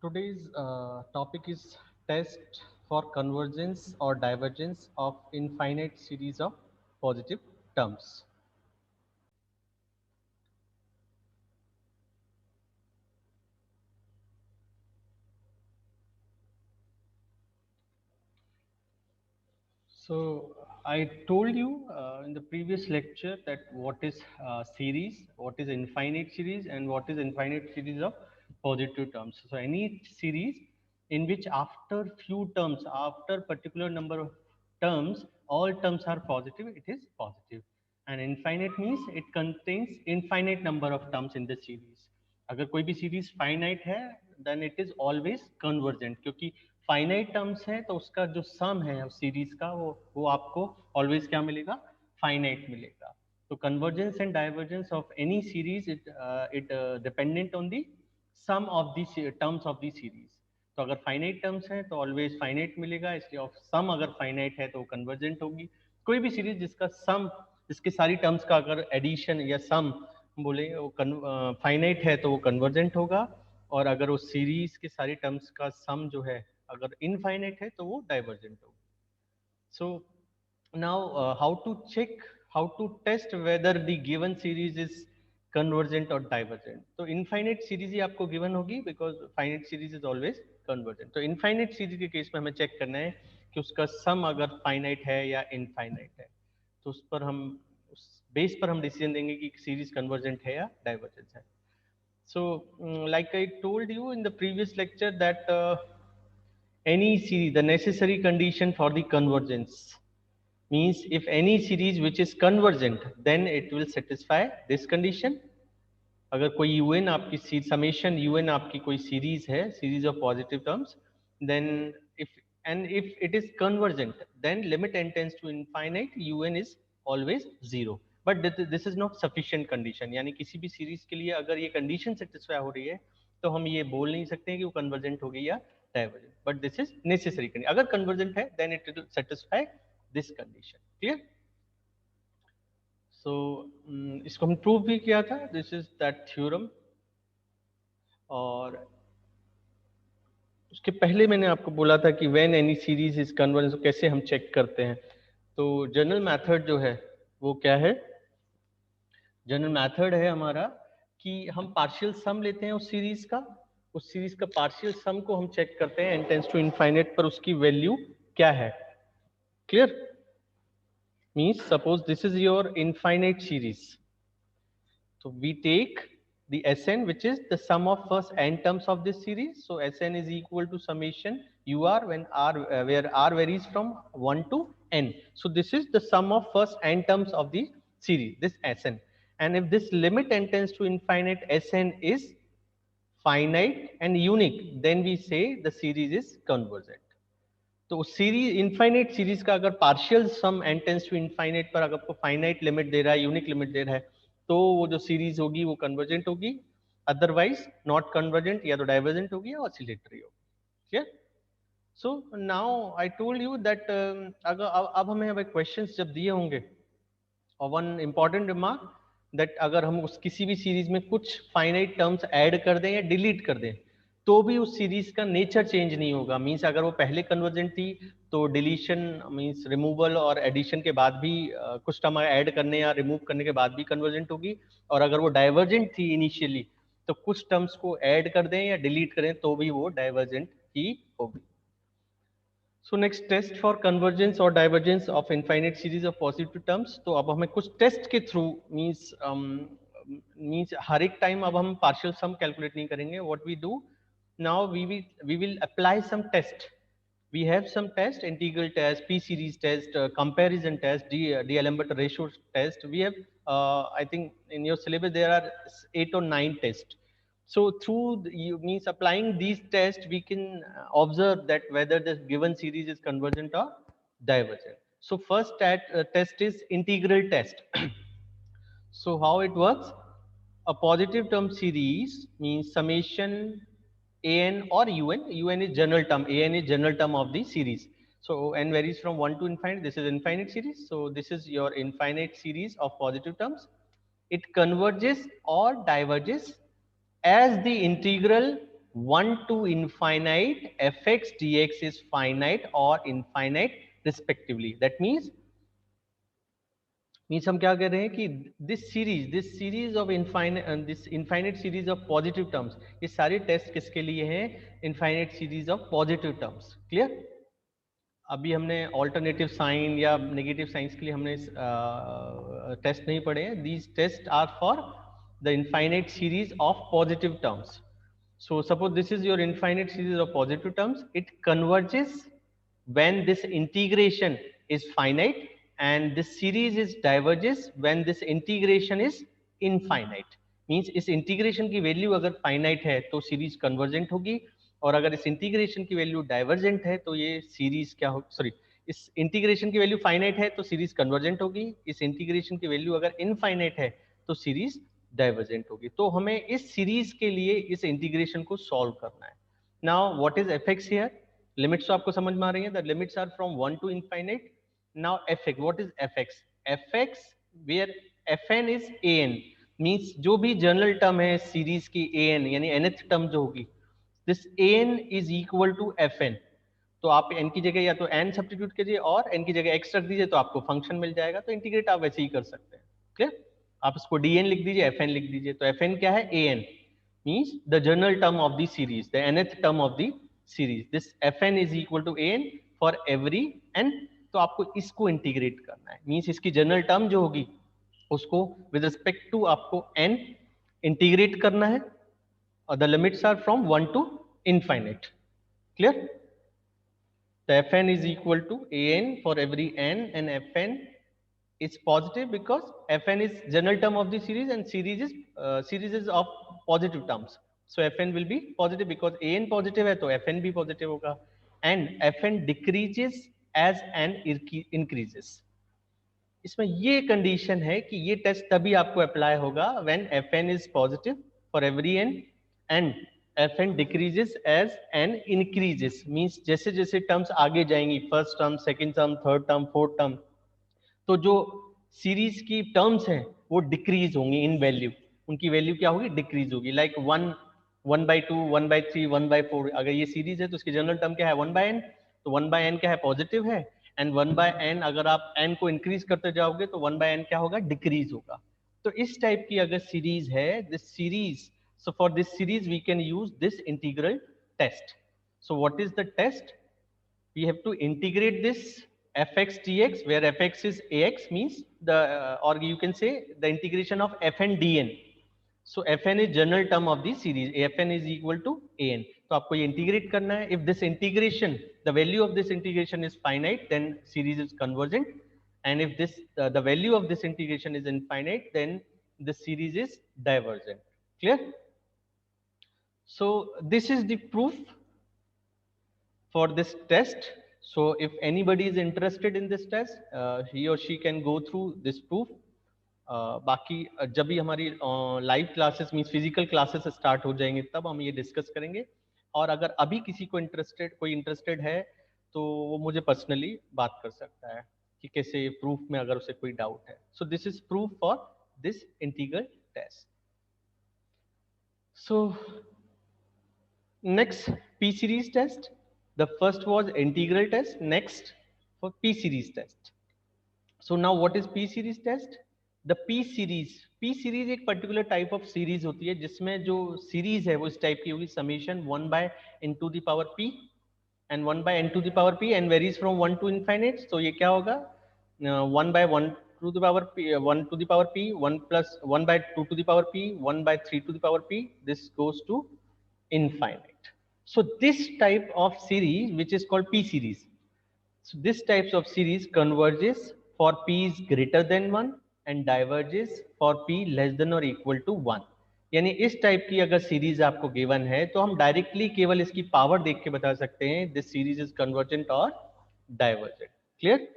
Today's topic is test for convergence or divergence of infinite series of positive terms. So I told you in the previous lecture that what is series, what is infinite series, and what is infinite series of positive terms. So any series in which after few terms, after particular number of terms, all terms are positive, it is positive. And infinite means it contains infinite number of terms in the series. अगर कोई भी series finite है then it is always convergent, क्योंकि finite terms है तो उसका जो सम है सीरीज का वो आपको ऑलवेज क्या मिलेगा, फाइनाइट मिलेगा. तो convergence and divergence of any series it dependent on the sum of the terms of the series. तो अगर फाइनाइट टर्म्स है तो ऑलवेज फाइनाइट मिलेगा, इसलिए ऑफ सम अगर फाइनाइट है तो वो कन्वर्जेंट होगी. कोई भी सीरीज जिसका सम, जिसके सारी टर्म्स का अगर एडिशन या सम बोले वो फाइनाइट है तो वो कन्वर्जेंट होगा, और अगर उस सीरीज के सारी टर्म्स का सम जो है अगर इनफाइनाइट है तो वो डाइवर्जेंट होगा. So now how to check, how to test whether the given series is convergent और डाइवर्जेंट. तो इनफाइनाइट सीरीज ही आपको गिवन होगी because finite series is always convergent. तो इनफाइनाइट सीरीज के केस में हमें चेक करना है कि उसका सम अगर फाइनाइट है या इनफाइनाइट है. तो उस पर हम, उस बेस पर हम डिसीजन देंगे कि सीरीज कन्वर्जेंट है या डाइवर्जेंट है. So, like I told you in the previous lecture that any series, the necessary condition for the convergence means if any series which is convergent, then it will satisfy this condition. अगर कोई un आपकी summation un आपकी कोई series है, series of positive terms, then if and if it is convergent, then limit n tends to infinite, un is always zero. But this is not sufficient condition, यानी किसी भी series के लिए अगर ये कंडीशन सेटिस्फाई हो रही है तो हम ये बोल नहीं सकते हैं कि वो कन्वर्जेंट हो गई या divergent. But this is necessary condition. अगर कन्वर्जेंट है then it will satisfy this condition. Clear? So इसको हम प्रूव भी किया था. This is that theorem. और उसके पहले मैंने आपको बोला था कि when any series is convergent तो कैसे हम चेक करते हैं. तो जनरल मेथड जो है वो क्या है, जनरल मेथड है हमारा कि हम पार्शियल सम लेते हैं उस सीरीज का, उस सीरीज का पार्शियल सम को हम चेक करते हैं n टेंड्स टू इनफाइनाइट पर उसकी वैल्यू क्या है. Clear? Means suppose this is your infinite series. So we take the Sn, which is the sum of first n terms of this series. So Sn is equal to summation ur when r where r varies from 1 to n. So this is the sum of first n terms of the series, this Sn. And if this limit n tends to infinite, Sn is finite and unique, then we say the series is convergent. तो series, infinite series का अगर partial sum n tends to infinite पर अगर आपको finite limit दे रहा है, unique limit दे रहा है, तो वो जो सीरीज होगी वो कन्वर्जेंट होगी. अदरवाइज नॉट कन्वर्जेंट, या तो डाइवर्जेंट होगी या ऑसिलेटरी होगी. Clear? So now I told you that अगर अब हमें अब क्वेश्चंस जब दिए होंगे, और वन इंपॉर्टेंट रिमार्क दैट अगर हम उस किसी भी सीरीज में कुछ फाइनाइट टर्म्स ऐड कर दें या डिलीट कर दें तो भी उस सीरीज का नेचर चेंज नहीं होगा. मींस अगर वो पहले कन्वर्जेंट थी तो डिलीशन मींस रिमूवल और एडिशन के बाद भी कुछ टर्म ऐड करने या रिमूव करने के बाद भी कन्वर्जेंट होगी. और अगर वो डाइवर्जेंट थी इनिशियली तो कुछ टर्म्स को ऐड कर दें या डिलीट करें तो भी वो डाइवर्जेंट ही होगी. So next test for convergence और divergence of infinite series of positive terms. तो अब हमें कुछ टेस्ट के थ्रू मींस हर एक टाइम अब हम पार्शियल सम कैलकुलेट नहीं करेंगे. What we do now we will apply some test. We have some test, integral test, p series test, comparison test, D'Alembert ratio test. We have I think in your syllabus there are 8 or 9 tests. So through you means applying these tests we can observe that whether the given series is convergent or divergent. So first test is integral test. So how it works? A positive term series means summation an or un. Un is general term, an is general term of the series. So n varies from 1 to infinite. This is infinite series. So this is your infinite series of positive terms. It converges or diverges as the integral 1 to infinite fx dx is finite or infinite respectively. That means हम क्या कह रहे हैं कि this series of infinite series of positive terms, ये सारे test किसके लिए हैं? Infinite series of positive terms. Clear? अभी हमने ऑल्टरनेटिव साइन या नेगेटिव साइंस के लिए हमने टेस्ट नहीं पढ़े हैं. These test are for the infinite series of positive terms. So suppose this is your infinite series of positive terms. It converges when this integration is finite, and this series is diverges when this integration is infinite. Means इस integration की value अगर finite है तो series convergent होगी, और अगर इस integration की value divergent है तो ये series क्या हो, sorry, इस integration की value finite है तो series convergent होगी, इस integration की value अगर infinite है तो series डाइवर्जेंट होगी. तो हमें इस सीरीज के लिए इस इंटीग्रेशन को सॉल्व करना है. Now what is f x here? Limits तो आपको समझ में आ रही है. The limits are from 1 to infinite. Now f x, what is f x? F x where f n is a n, means जो भी जनरल टर्म है सीरीज की ए एन, यानी nth टर्म जो होगी, this a n is equal to f n. तो आप n की जगह या तो n सब्स्टिट्यूट कीजिए और n की जगह x रख दीजिए तो आपको फंक्शन मिल जाएगा. तो इंटीग्रेट आप वैसे ही कर सकते हैं. क्लियर? आप इसको dn लिख दीजिए, fn लिख दीजिए. तो fn क्या है? an means the general term of the series, the nth term of the series. This fn is equal to an for every n. तो आपको इसको इंटीग्रेट करना है. मीन्स इसकी जनरल टर्म जो होगी उसको विद रिस्पेक्ट टू आपको n इंटीग्रेट करना है, और the limits are from 1 to infinite. Clear? The fn is equal to an for every n, and fn is positive because fn is general term of the series and series is of positive terms. So fn will be positive because an positive है तो fn भी positive होगा. And fn decreases as n increases. इसमें ये condition है कि ये test तभी आपको अप्लाई होगा when fn is positive for every n and fn decreases as n increases. Means जैसे जैसे टर्म्स आगे जाएंगी, first term, second term, third term, fourth term, तो जो सीरीज की टर्म्स हैं वो डिक्रीज होंगी इन वैल्यू. उनकी वैल्यू क्या होगी? डिक्रीज होगी. लाइक 1/2, 1/3, 1/4. अगर ये सीरीज है तो उसकी जनरल टर्म क्या है? 1/n. तो 1/n क्या है? पॉजिटिव है. एंड 1/n अगर आप n को इंक्रीज करते जाओगे तो 1/n क्या होगा? डिक्रीज होगा. तो इस टाइप की अगर सीरीज है, this series, so for this series we can use this integral test. So what is the test? We have to integrate this fx dx, where fx is ax, means the or you can say the integration of fn dn. So fn is general term of the series, fn is equal to an. तो आपको ये integrate करना है. If this integration, the value of this integration is finite, then series is convergent, and if this the value of this integration is infinite, then the series is divergent. Clear? So this is the proof for this test. So if anybody is interested in this test, he or she can go through this proof. बाकी जब भी हमारी live classes means physical classes start हो जाएंगे तब हम ये discuss करेंगे. और अगर अभी किसी को कोई इंटरेस्टेड है तो वो मुझे पर्सनली बात कर सकता है कि कैसे प्रूफ में अगर उसे कोई डाउट है. So this is proof for this integral test. So next, P series test. The first was integral test. Next for P series test. So now what is P series test? The P series एक particular type of series होती है जिसमें जो series है वो इस type की होगी, summation 1 by n to the power p and 1 by n to the power p and varies from 1 to infinite. So ये क्या होगा? 1 by 1 to the power p, 1 to the power p, 1 plus 1 by 2 to the power p, 1 by 3 to the power p. This goes to infinite. So this type of series, which is called P series, so this types of series converges for p is greater than 1 and diverges for p less than or equal to 1. यानी इस type की अगर series आपको given है तो हम directly केवल इसकी पावर देख के बता सकते हैं दिस सीरीज इज कन्वर्जेंट और डाइवर्जेंट. क्लियर?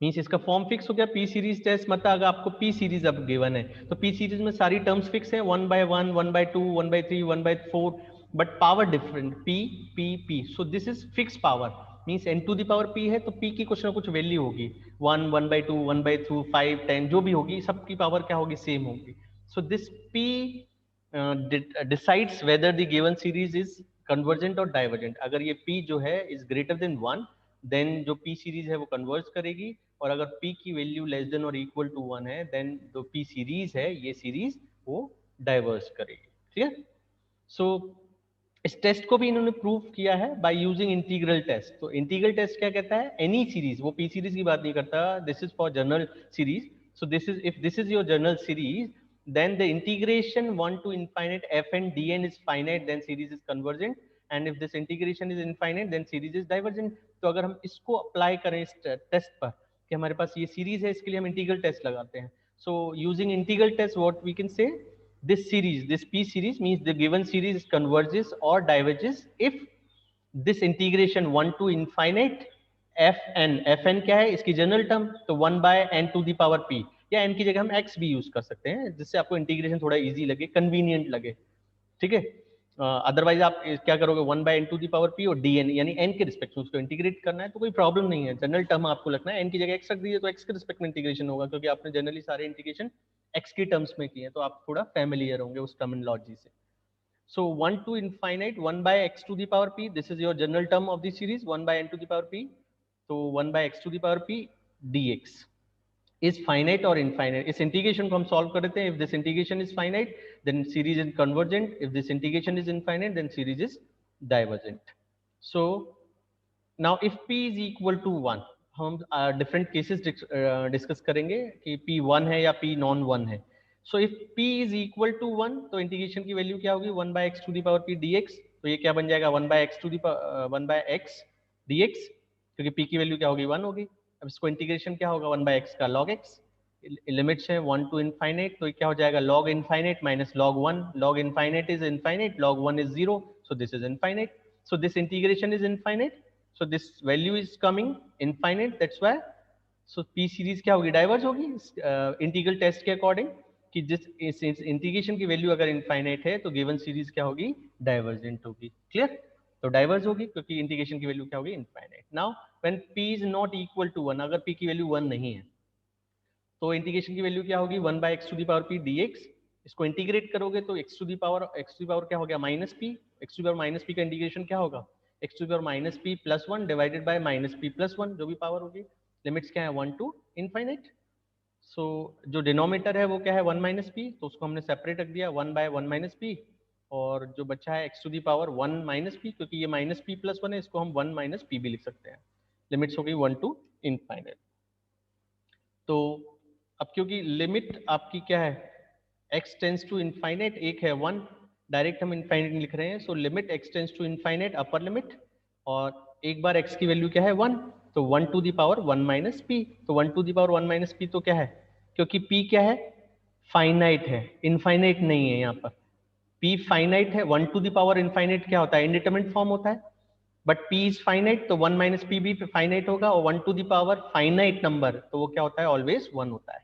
मीन्स इसका फॉर्म फिक्स हो गया. पी सीरीज टेस्ट मतलब अगर आपको पी सीरीज अब गिवन है तो पी सीरीज में सारी टर्म्स फिक्स है, 1/1, 1/2, 1/3, 1/4, but power different, p p p. So this is fix power. Means n to the power p है तो p की कुछ ना कुछ वैल्यू होगी, 1, 1/2, 1/2, 5, 10, जो भी होगी सबकी पावर क्या होगी? सेम होगी. So this p decides whether the given series is convergent or divergent. अगर ये P जो है is greater than 1, then जो P सीरीज है वो कन्वर्ज करेगी, और अगर P की वैल्यू लेस देन और इक्वल टू 1 है, then जो P सीरीज है ये सीरीज वो डाइवर्ज करेगी. ठीक है. सो इस टेस्ट को भी इन्होंने प्रूव किया है बाय यूजिंग इंटीग्रल टेस्ट. तो इंटीग्रल टेस्ट क्या कहता है? एनी सीरीज, वो पी सीरीज की बात नहीं करता, this is for general series. So this is, if this is your general series, then the integration 1 to infinite fn dn is finite, then series is convergent, and if this integration is infinite then series is divergent. तो अगर हम इसको apply करें इस test पर कि हमारे पास ये सीरीज है, इसके लिए हम इंटीग्रल टेस्ट लगाते हैं. So using integral test what we can say, this series, this P series means the given series converges or diverges if this integration 1 to infinite fn क्या है? इसकी जनरल टर्म, तो 1 by n to the power p, या n की जगह हम x भी use कर सकते हैं जिससे आपको इंटीग्रेशन थोड़ा इजी लगे, कन्वीनियंट लगे. ठीक है. अदरवाइज आप क्या करोगे, 1 by n to the power p और dn यानी n के रिस्पेक्ट में उसको इंटीग्रेट करना है तो कोई प्रॉब्लम नहीं है. जनरल टर्म आपको लगना है, n की जगह x रख दीजिए तो x के रिस्पेक्ट में इंटीग्रेशन होगा, क्योंकि आपने जनरली सारे इंटीग्रेशन x की टर्म्स में किए हैं, तो आप थोड़ा फैमिलियर होंगे उस टर्मिनोलॉजी से. So 1 to infinite 1 by x to the power p, this is your general term of the series 1 by n to the power p. So 1 by x to the power p dx is finite or infinite. इस integration को हम solve कर देते हैं. If this integration is finite then series is convergent, if this integration is infinite then series is divergent. So now if p is equal to 1, हम different cases discuss करेंगे कि p 1 है या p नॉन 1 है. So if p is equal to 1 तो integration की value क्या होगी, 1 by x to the power p dx. तो ये क्या बन जाएगा, 1 by x to the 1 by x dx, क्योंकि p की वैल्यू क्या होगी, 1 होगी. अब इसको इंटीग्रेशन क्या होगा, 1 by x का log x, लिमिट्स है 1 to infinite, तो ये क्या हो जाएगा, log infinite minus log 1. log infinite is infinite, log 1 is 0, so this is infinite. So this integration is infinite, so this value is coming infinite, that's why. So p series क्या होगी, diverge होगी integral test के according, कि जिस इस integration की value अगर infinite है तो गिवन सीरीज क्या होगी, डाइवर्जेंट होगी. क्लियर. तो डाइवर्ज होगी क्योंकि इंटीग्रेशन की वैल्यू क्या होगी, infinite. Now when p is not equal to 1, अगर p की वैल्यू 1 नहीं है तो इंटीग्रेशन की वैल्यू क्या होगी, 1 by x to the power p dx. इसको इंटीग्रेट करोगे तो x to the power क्या हो गया, minus p. x to the power minus p का इंटीग्रेशन क्या होगा, x to the power minus p plus 1 divided by minus p plus 1, जो भी पावर होगी. लिमिट्स क्या है, 1 to infinite. सो जो डिनोमिनेटर है वो क्या है, 1 माइनस पी, तो उसको हमने सेपरेट रख दिया 1 by 1 माइनस पी, और जो बचा है x to the power 1 minus P, क्योंकि ये माइनस पी प्लस 1 है, इसको हम 1 माइनस पी भी लिख सकते हैं. लिमिट्स हो गई 1 to infinite. तो अब क्योंकि लिमिट आपकी क्या है, x टेंस टू इनफाइनाइट, एक है 1, डायरेक्ट हम इनफाइनाइट लिख रहे हैं. So limit x tends to infinite upper limit, और एक बार x की वैल्यू क्या है, 1, तो 1 to the power 1 minus P. तो 1 to the power 1 minus P तो क्या है, क्योंकि p क्या है, फाइनाइट है, इनफाइनाइट नहीं है. यहाँ पर p फाइनाइट है, 1 to the power इनफाइनाइट क्या होता है, इंडिटरमिनेट फॉर्म होता है. बट p इज फाइनाइट तो 1 माइनस पी भी फाइनाइट होगा, और 1 to the power finite number तो वो क्या होता है, ऑलवेज 1 होता है.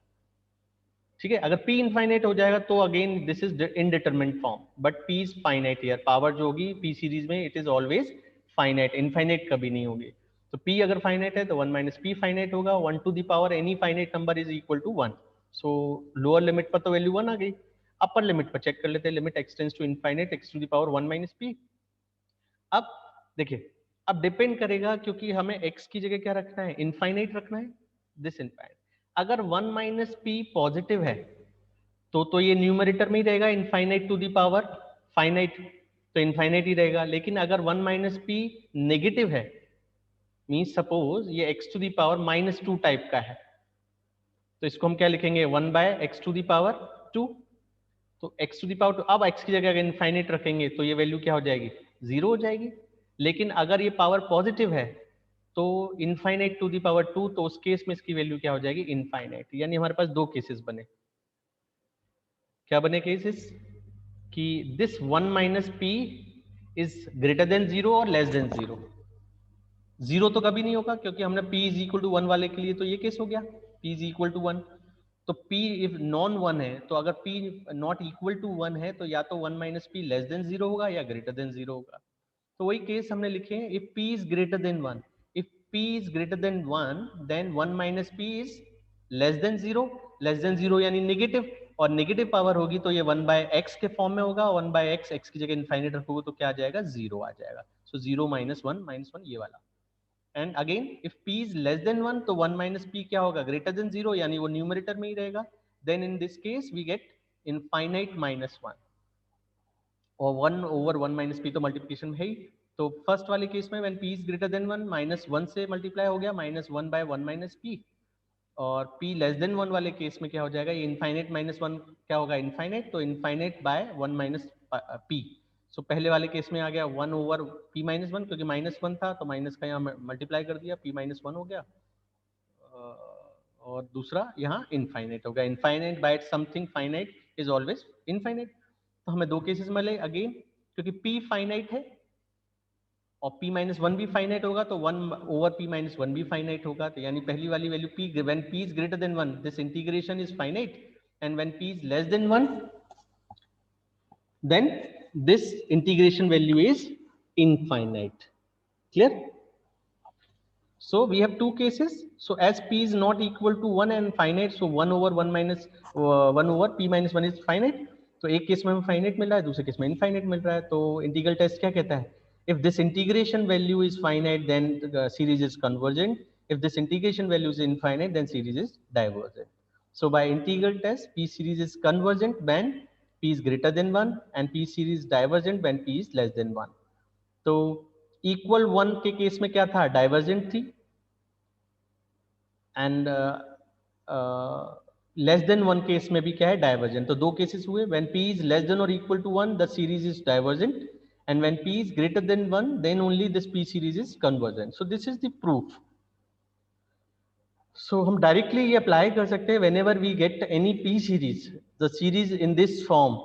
ठीक है. अगर p इनफाइनाइट हो जाएगा तो again this is indeterminate form, but p is finite here. Power जो होगी p सीरीज में it is always finite, infinite कभी नहीं होगी. तो p अगर फाइनाइट है तो 1 माइनस पी फाइनाइट होगा, 1 to the power any finite number is equal to 1. So lower limit पर तो वैल्यू 1 आ गई. अपर लिमिट पर चेक कर लेते हैं, limit x tends to infinite x to the power 1 minus p. अब देखिए, अब डिपेंड करेगा क्योंकि हमें x की जगह क्या रखना है, इनफाइनाइट रखना है, दिस इनफाइनाइट. अगर 1 माइनस पी पॉजिटिव है तो ये न्यूमरेटर में ही रहेगा, infinite to the power finite, तो इनफाइनाइट ही रहेगा. लेकिन अगर 1 माइनस पी नेगेटिव है, मींस सपोज ये x to the power minus 2 type का है, तो इसको हम क्या लिखेंगे, 1 by x to the power 2. तो x टू दी पावर 2, अब x की जगह अगर इनफाइनाइट रखेंगे तो ये वैल्यू क्या हो जाएगी, 0 हो जाएगी. लेकिन अगर ये पावर पॉजिटिव है तो इनफाइनाइट टू दी पावर 2, तो उस केस में इसकी वैल्यू क्या हो जाएगी, इनफाइनाइट. यानी हमारे पास दो केसेस बने. क्या बने केसेस, कि this 1 minus P is greater then 0 और लेस देन 0. 0 तो कभी नहीं होगा क्योंकि हमने p इज इक्वल टू 1 वाले के लिए तो ये केस हो गया, p इज इक्वल टू 1. तो p इफ नॉन 1 है, तो अगर p नॉट इक्वल टू 1 है तो या तो 1 माइनस पी लेस देन 0 होगा या ग्रेटर देन 0 होगा. तो वही केस हमने लिखे हैं, if p is greater than 1, if p is greater than 1 then 1 minus p is less than 0. Less than 0 यानी नेगेटिव, और नेगेटिव पावर होगी तो ये 1/x के फॉर्म में होगा, 1/x x की जगह इनफाइनाइट रखोगे तो क्या आ जाएगा, 0 आ जाएगा। सो 0 -1 ये वाला। And again if p is less then 1 तो 1 - p क्या होगा, ग्रेटर देन 0, यानी वो न्यूमरेटर में ही रहेगा। Then in this case we get infinite -1 और 1/1 - p तो मल्टीप्लिकेशन है ही। तो फर्स्ट वाले केस में when p is greater than 1 -1 से मल्टीप्लाई हो गया -1/1 - p। और p लेस देन 1 वाले केस में क्या हो जाएगा, ये इनफाइनाइट -1 क्या होगा, इनफाइनाइट, तो इनफाइनाइट बाय 1 - p। सो पहले वाले केस में आ गया 1/p - 1, क्योंकि -1 था तो माइनस का यहाँ मल्टीप्लाई कर दिया, p - 1 हो गया। और दूसरा यहाँ इनफाइनाइट हो गया, infinite by something finite is always infinite. तो हमें दो केसेस मिले अगेन, क्योंकि p फाइनाइट है और p - 1 भी फाइनाइट होगा तो 1/p - 1 भी फाइनाइट होगा। तो यानी पहली वाली value p, when p is greater than 1 this integration is finite, and when p is less then 1 then this integration value is infinite. Clear? So we have two cases. So as p is not equal to 1 and finite, so 1/1 minus 1/p - 1 is finite. तो एक case में हमें finite मिल रहा है, दूसरे case में infinite मिल रहा है। तो इंटीग्रल टेस्ट क्या कहता है, if this integration value is finite then series is convergent, if this integration value is infinite then series is divergent. So by integral test, p series is convergent when p is greater than 1 and p series divergent when p is less than 1. तो equal 1 के case में क्या था, divergent थी, and less than 1 case में भी क्या है, डाइवर्जेंट। तो दो केसेस हुए, when p is less than or equal to 1 the series is divergent, and when p is greater than 1 then only this p series is convergent. So this is the proof. So हम directly ये apply कर सकते हैं, whenever we get any p series, the series in this form,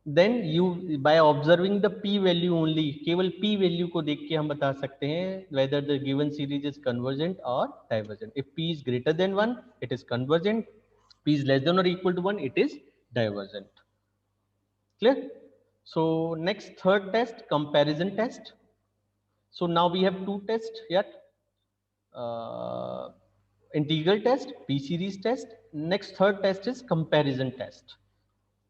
then you by observing the p value only, केवल p value को देख के हम बता सकते हैं whether the given series is convergent or divergent. If p is greater than 1 it is convergent, p is less than or equal to 1 it is divergent. Clear? So next, third test, comparison test. So now we have two tests yet. Integral test, p series test. Next, third test is comparison test.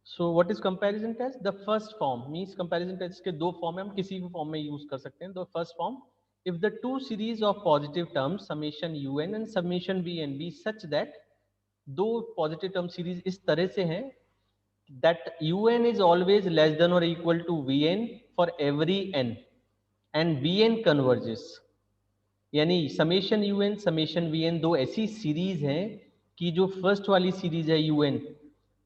So what is comparison test? The first form means comparison test के दो form है, हम किसी भी form में use कर सकते हैं। तो first form, if the two series of positive terms summation un and summation vn be such that, दो पॉजिटिव टर्म सीरीज इस तरह से हैं that un is always less than or equal to vn for every n and vn converges, यानी summation UN summation VN दो ऐसी series हैं कि जो फर्स्ट वाली सीरीज है यूएन,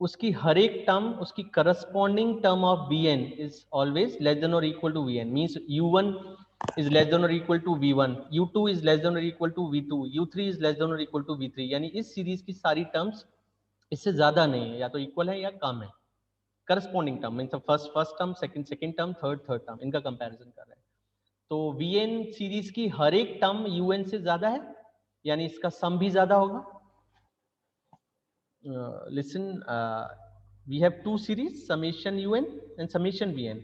उसकी हर एक टर्म उसकी corresponding term of VN is always less than और equal to VN. Means u1 is less than और equal to v1, u2 is less than और equal to v2, u3 is less than और equal to v3। यानी इस series की सारी terms इससे ज्यादा नहीं है, या तो इक्वल है या कम है। Corresponding term means first term, second term, third term, इनका कंपैरिजन कर रहे हैं। तो Vn सीरीज की हर एक टर्म Un से ज्यादा है, यानी इसका सम भी ज्यादा होगा। Listen, we have two series summation Un and summation Vn।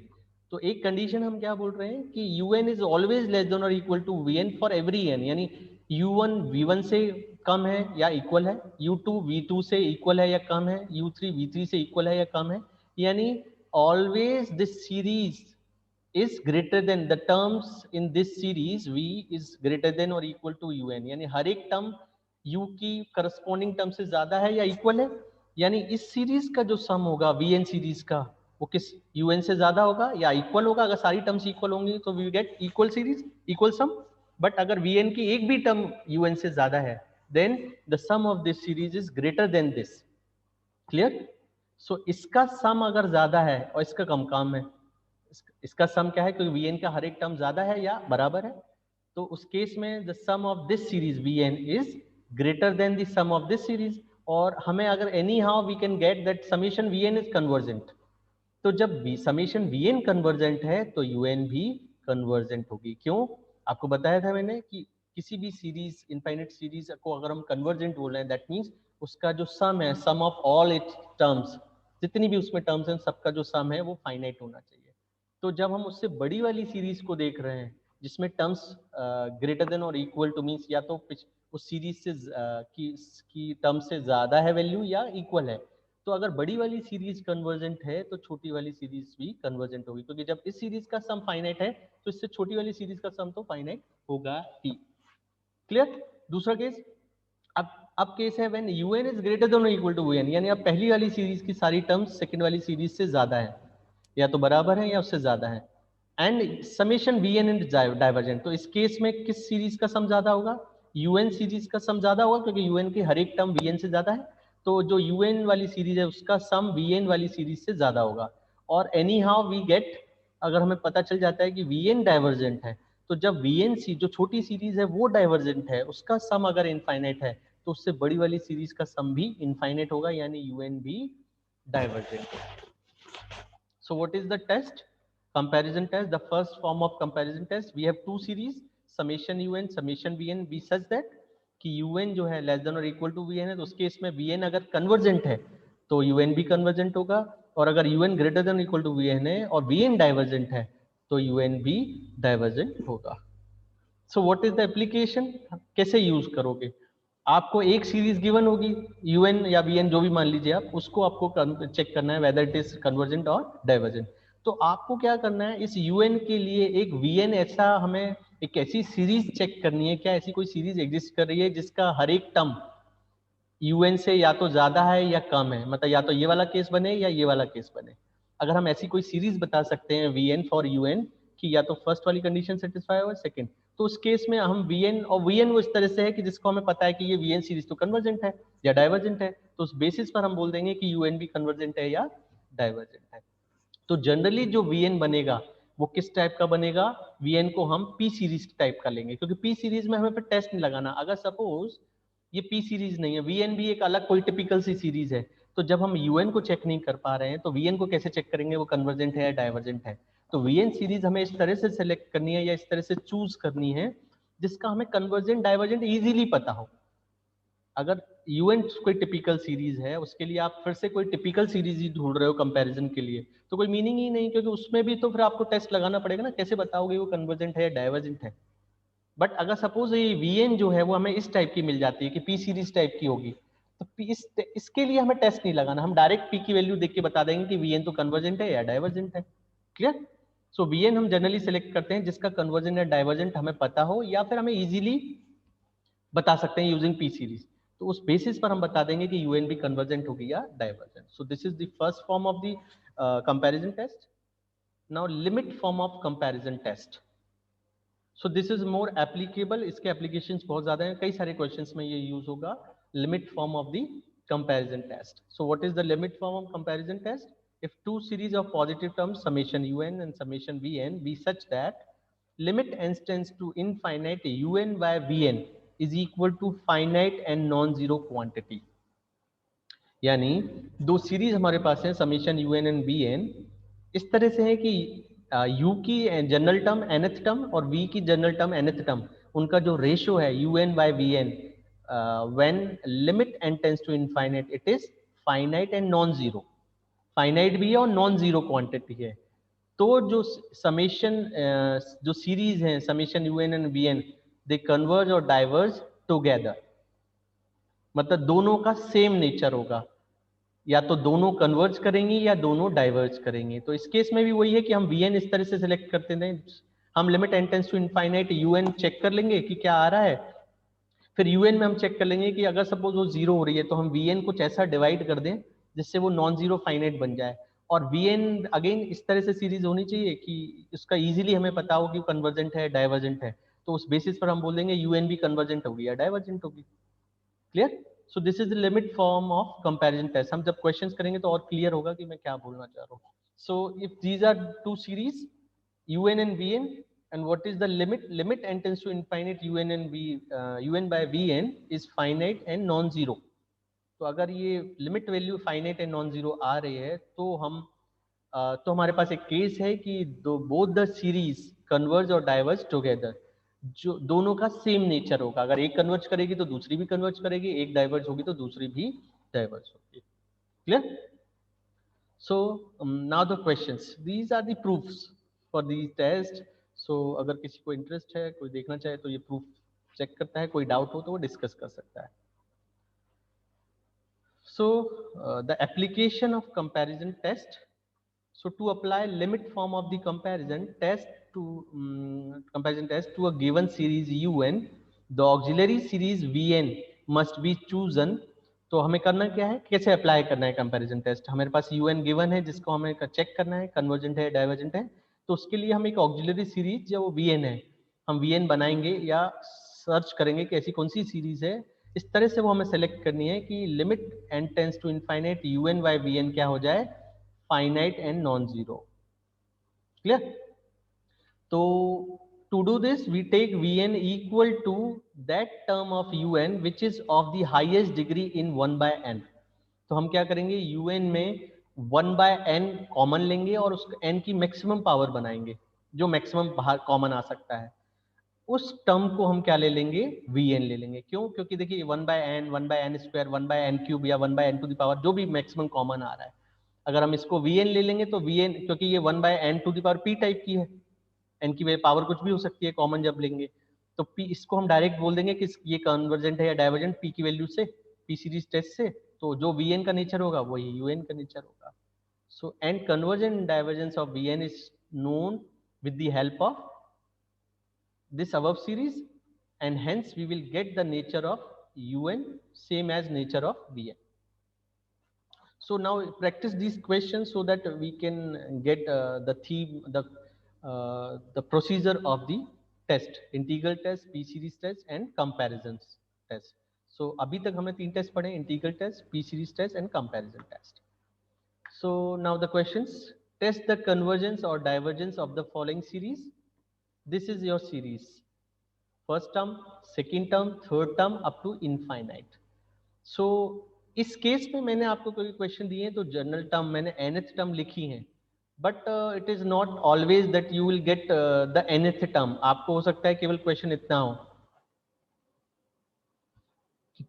तो एक कंडीशन हम क्या बोल रहे हैं कि Un is always less than और equal to Vn for every n, यानी U1 V1 से कम है या इक्वल है, U2 V2 से इक्वल है या कम है, U3 V3 से इक्वल है या कम है, यानी always this series is greater than the terms in this series v is greater than or equal to un, यानी हर एक टर्म u की करस्पॉन्डिंग टर्म से ज्यादा है या इक्वल है, यानी इस सीरीज का जो सम होगा vn सीरीज का वो किस un से ज्यादा होगा या इक्वल होगा। अगर सारी टर्म्स इक्वल होंगी तो we get equal series, equal sum. But अगर vn की एक भी टर्म un से ज्यादा है then the sum of this series is greater than this. Clear? So इसका सम अगर ज्यादा है और इसका कम कम है, इसका सम क्या है, क्योंकि Vn का हर एक टर्म ज्यादा है या बराबर है, तो उस केस में the sum of this series Vn is greater than the sum of this series. और हमें अगर anyhow we can get that summation Vn is convergent, तो जब समेशन Vn कन्वर्जेंट है तो Un भी कन्वर्जेंट होगी। क्यों? आपको बताया था मैंने कि किसी भी सीरीज, इनफाइनाइट सीरीज को अगर हम कन्वर्जेंट बोल रहे हैं दैट मीन्स उसका जो सम है, सम ऑफ ऑल इट्स टर्म्स, जितनी भी उसमें टर्म्स हैं सबका जो सम है वो फाइनाइट होना चाहिए। तो जब हम उससे बड़ी वाली सीरीज को देख रहे हैं जिसमें टर्म्स ग्रेटर देन और इक्वल टू मीन्स या तो उस सीरीज से की टर्म से ज्यादा है वैल्यू या इक्वल है, तो अगर बड़ी वाली सीरीज कन्वर्जेंट है तो छोटी वाली सीरीज भी कन्वर्जेंट होगी, क्योंकि जब इस सीरीज का सम फाइनाइट है तो इससे छोटी वाली सीरीज का सम तो फाइनाइट होगा ही। क्लियर? दूसरा केस, अब केस है when un is greater then और इक्वल टू vn, यानी अब पहली वाली सीरीज की सारी टर्म्स सेकंड वाली सीरीज से ज्यादा है, या तो बराबर है या उससे ज्यादा है, and summation vn is divergent. तो इस केस में किस सीरीज का सम ज्यादा होगा? un सीरीज का सम ज्यादा होगा, क्योंकि un की हर एक टर्म vn से ज्यादा है, तो जो un वाली सीरीज है उसका सम vn वाली सीरीज से ज्यादा होगा। और एनी हाउ वी गेट, अगर हमें पता चल जाता है कि vn डाइवर्जेंट है, तो जब vn जो छोटी सीरीज है वो डाइवर्जेंट है, उसका सम अगर इनफाइनाइट है, तो उससे बड़ी वाली सीरीज का सम भी इनफाइनाइट होगा, यानी un भी डाइवर्जेंट होगा। So what is the test? Comparison test. The first form of comparison test, we have two series, summation un, summation vn, be such that कि un जो है लेस देन और इक्वल टू vn है, तो उस case में vn अगर convergent है तो un भी कन्वर्जेंट होगा, और अगर un greater than equal to vn है और vn डाइवर्जेंट है तो un भी डाइवर्जेंट होगा। सो व्हाट इज द एप्लीकेशन? कैसे यूज करोगे? आपको एक सीरीज गिवन होगी, un या vn जो भी मान लीजिए आप, उसको आपको चेक करना है वेदर इट इज कन्वर्जेंट और डाइवर्जेंट। तो आपको क्या करना है, इस un के लिए एक vn ऐसा, हमें एक ऐसी सीरीज चेक करनी है, क्या ऐसी कोई सीरीज एग्जिस्ट कर रही है जिसका हर एक टर्म un से या तो ज्यादा है या कम है, मतलब या तो ये वाला केस बने या ये वाला केस बने। अगर हम ऐसी कोई सीरीज बता सकते हैं vn फॉर un कि या तो फर्स्ट वाली कंडीशन सेटिस्फाई हो सेकंड, तो उस केस में हम vn, और vn वो इस तरह से है कि जिसको हमें पता है कि ये vn सीरीज तो कन्वर्जेंट है या डाइवर्जेंट है, तो उस बेसिस पर हम बोल देंगे कि un भी कन्वर्जेंट है या डाइवर्जेंट है। तो जनरली जो vn बनेगा वो किस टाइप का बनेगा? vn को हम p सीरीज टाइप का लेंगे, क्योंकि p सीरीज में हमें फिर टेस्ट नहीं लगाना। अगर सपोज ये p सीरीज नहीं है, vn भी एक अलग कोई टिपिकल सी सीरीज है, तो जब हम un को चेक नहीं कर पा रहे हैं तो vn को कैसे चेक करेंगे वो कन्वर्जेंट है या डाइवर्जेंट है? तो vn सीरीज हमें इस तरह से सेलेक्ट करनी है या इस तरह से चूज करनी है जिसका हमें कन्वर्जेंट डाइवर्जेंट इजीली पता हो। अगर un कोई टिपिकल सीरीज है, उसके लिए आप फिर से कोई टिपिकल सीरीज ही ढूंढ रहे हो कंपैरिजन के लिए, तो कोई मीनिंग ही नहीं, क्योंकि उसमें भी तो फिर आपको टेस्ट लगाना पड़ेगा ना, कैसे बताओगे वो कन्वर्जेंट है या डाइवर्जेंट है। बट अगर सपोज ये vn जो है वो हमें इस टाइप की मिल जाती है कि p सीरीज टाइप की होगी, तो इसके लिए हमें टेस्ट नहीं लगाना, हम डायरेक्ट p की वैल्यू देख के बता देंगे कि vn तो कन्वर्जेंट है या डाइवर्जेंट है। क्लियर? सो vn हम जनरली सिलेक्ट करते हैं जिसका कन्वर्जेंट या डाइवर्जेंट हमें पता हो, या फिर हमें इजीली बता सकते हैं यूजिंग p सीरीज। तो उस बेसिस पर हम बता देंगे कि un भी कन्वर्जेंट होगी या divergent. So this is the first form of the comparison test. Now limit form of comparison test. So this is more applicable, इसके एप्लीकेशंस बहुत ज्यादा हैं, कई सारे क्वेश्चंस में ये यूज होगा। Limit form of the comparison test. So what is the limit form of comparison test? if two series of positive terms summation un and summation vn be such that limit n tends to infinite un by vn is equal to finite and non-zero quantity, यानी दो series हमारे पास है summation u n and b n, इस तरह से है कि यू की जनरल टर्म nth टर्म और v की जनरल टर्म nth टर्म, उनका जो रेशियो है u n by v n, when limit n tends to infinite it is finite and non zero. Finite भी है और नॉन जीरो क्वांटिटी है। तो जो समेशन जो सीरीज है summation u n and b n, they converge और diverge together, मतलब दोनों का सेम नेचर होगा, या तो दोनों कन्वर्ज करेंगी या दोनों डाइवर्ज करेंगे। तो इस केस में भी वही है कि हम वी एन इस तरह से सिलेक्ट करते थे, हम limit n tends to infinite u n check कर लेंगे कि क्या आ रहा है, फिर यू एन में हम चेक कर लेंगे कि अगर सपोज वो जीरो हो रही है तो हम वी एन कुछ ऐसा डिवाइड कर दें जिससे वो नॉन जीरो फाइनाइट बन जाए। और वी एन अगेन इस तरह से सीरीज होनी चाहिए कि उसका इजीली हमें पता हो कि कन्वर्जेंट है डाइवर्जेंट है, तो उस बेसिस पर हम बोल देंगे यू एन भी कन्वर्जेंट होगी या डाइवर्जेंट होगी। Clear? So this is the limit form of comparison test. हम जब क्वेश्चंस करेंगे तो और क्लियर होगा कि मैं क्या बोलना चाह रहा हूँ। So if these are two series un and vn, and what is the limit n tends to infinite un and v, un by vn is finite and non zero। तो अगर ये limit value finite and non zero आ रही है तो हम तो हमारे पास एक केस है कि दो बोथ द सीरीज कन्वर्ज और डाइवर्ज टुगेदर, जो दोनों का सेम नेचर होगा। अगर एक कन्वर्ज करेगी तो दूसरी भी कन्वर्ज करेगी, एक डाइवर्ज होगी तो दूसरी भी डाइवर्ज होगी। Clear? So now the questions, these are the proofs for these test. So अगर किसी को इंटरेस्ट है, कोई देखना चाहे तो ये प्रूफ चेक करता है, कोई डाउट हो तो वो डिस्कस कर सकता है। So the application of comparison test. So to apply limit form of the comparison test to a given series un, the auxiliary series vn must be chosen. तो हमें करना क्या है, कैसे अप्लाई करना है कंपैरिजन टेस्ट. हमारे पास un गिवन है जिसको हमें चेक करना है कन्वर्जेंट है डाइवर्जेंट है. तो उसके लिए हम एक ऑक्सिलरी सीरीज जो vn है हम vn बनाएंगे या सर्च करेंगे कि ऐसी कौन सी सीरीज है. इस तरह से वो हमें सेलेक्ट करनी है कि limit n tends to infinite un by vn क्या हो जाए, finite and non zero. Clear. तो to do this we take vn equal to that term of un which is of the highest degree in 1 by n. तो हम क्या करेंगे, un में 1 by n common लेंगे और उस n की मैक्सिमम पावर बनाएंगे जो मैक्सिमम बाहर कॉमन आ सकता है. उस टर्म को हम क्या ले लेंगे, vn ले लेंगे. क्यों, क्योंकि देखिए 1 by n square 1 by n cube या 1 by n to the power जो भी मैक्सिमम कॉमन आ रहा है, अगर हम इसको vn ले लेंगे तो vn, क्योंकि ये 1 by n to the power p type की है, n की पावर कुछ भी हो सकती है कॉमन जब लेंगे, तो p इसको हम डायरेक्ट बोल देंगे कि ये कन्वर्जेंट है या डाइवर्जेंट p की वैल्यू से, p सीरीज टेस्ट से. तो जो vn का नेचर होगा वही un का नेचर होगा. So and convergent and divergence of vn is known with the help of this above series, and hence we will get the nature of un same as nature of vn. So now practice these questions so that we can get the theme, the procedure of the test: integral test, p series test and comparisons test. So abhi tak humne teen test padhe: integral test, p series test and comparison test. So now the questions: test the convergence or divergence of the following series. This is your series: first term, second term, third term up to infinite. So इस case में मैंने आपको कोई question दिए हैं तो general term मैंने nth term लिखी है, but it is not always that you will get the nth term. आपको हो सकता है केवल क्वेश्चन इतना हो,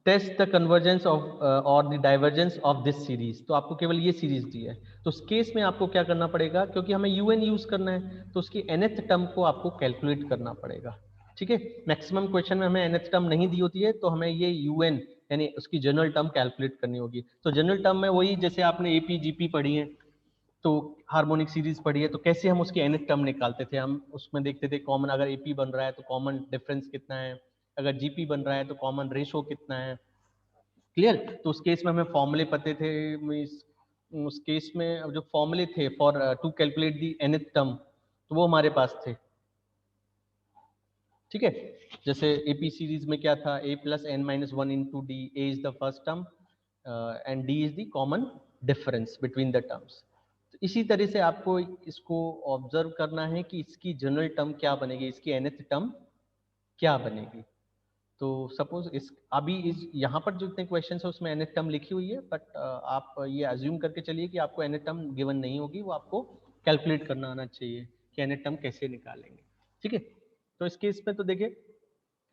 टेस्ट द कन्वर्जेंस ऑफ और the divergence of this series. तो आपको केवल ये सीरीज दी है, तो उस केस में आपको क्या करना पड़ेगा, क्योंकि हमें un यूज करना है तो उसकी nth टर्म को आपको कैलकुलेट करना पड़ेगा. ठीक है, मैक्सिमम क्वेश्चन में हमें nth टर्म नहीं दी होती है तो हमें ये un यानी उसकी जनरल टर्म कैलकुलेट करनी होगी. तो जनरल टर्म में वही जैसे आपने एपी जीपी पढ़ी है तो हार्मोनिक सीरीज पढ़ी है, तो कैसे हम उसकी nth टर्म निकालते थे, हम उसमें देखते थे कॉमन अगर एपी बन रहा है तो कॉमन डिफरेंस कितना है, अगर जीपी बन रहा है तो कॉमन रेशो कितना है. क्लियर. तो उस केस में हमें फॉर्मूले पते थे. उस केस में जो फॉर्मूले थे for to calculate the nth term तो वो हमारे पास थे. ठीक है, जैसे एपी सीरीज में क्या था, a plus n minus one into D, A is the first term and D is the common difference between the terms. तो इसी तरह से आपको इसको ऑब्जर्व करना है कि इसकी जनरल टर्म क्या बनेगी, इसकी nth टर्म क्या बनेगी. तो सपोज इस अभी इस यहाँ पर जो इतने क्वेश्चन है उसमें nth टर्म लिखी हुई है, बट आप ये अज्यूम करके चलिए कि आपको nth टर्म गिवन नहीं होगी, वो आपको कैलकुलेट करना आना चाहिए कि nth टर्म कैसे निकालेंगे. ठीक है, तो इस केस में तो देखिए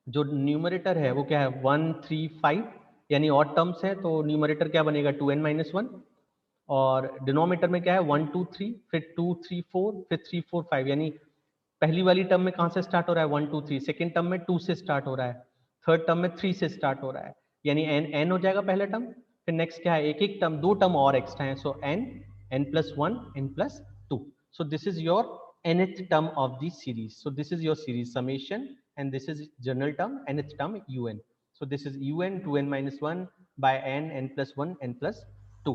जो न्यूमरेटर है वो क्या है 1 3 5 यानी ऑड टर्म्स है, तो न्यूमरेटर क्या बनेगा 2n माइनस वन, और डिनोमिनेटर में क्या है 1 2 3, फिर 2 3 4, फिर 3 4 5. यानी पहली वाली टर्म में कहाँ से स्टार्ट हो रहा है 1 2 3, सेकेंड टर्म में 2 से स्टार्ट हो रहा है, थर्ड टर्म में 3 से स्टार्ट हो रहा है, यानी n हो जाएगा पहला टर्म. फिर नेक्स्ट क्या है, एक एक टर्म, दो टर्म और एक्स्ट्रा है, सो n plus one n plus two. So this is your nth term of the series. So this is your series summation and this is general term nth term un. So this is un 2n minus 1 by n plus 1 n plus 2.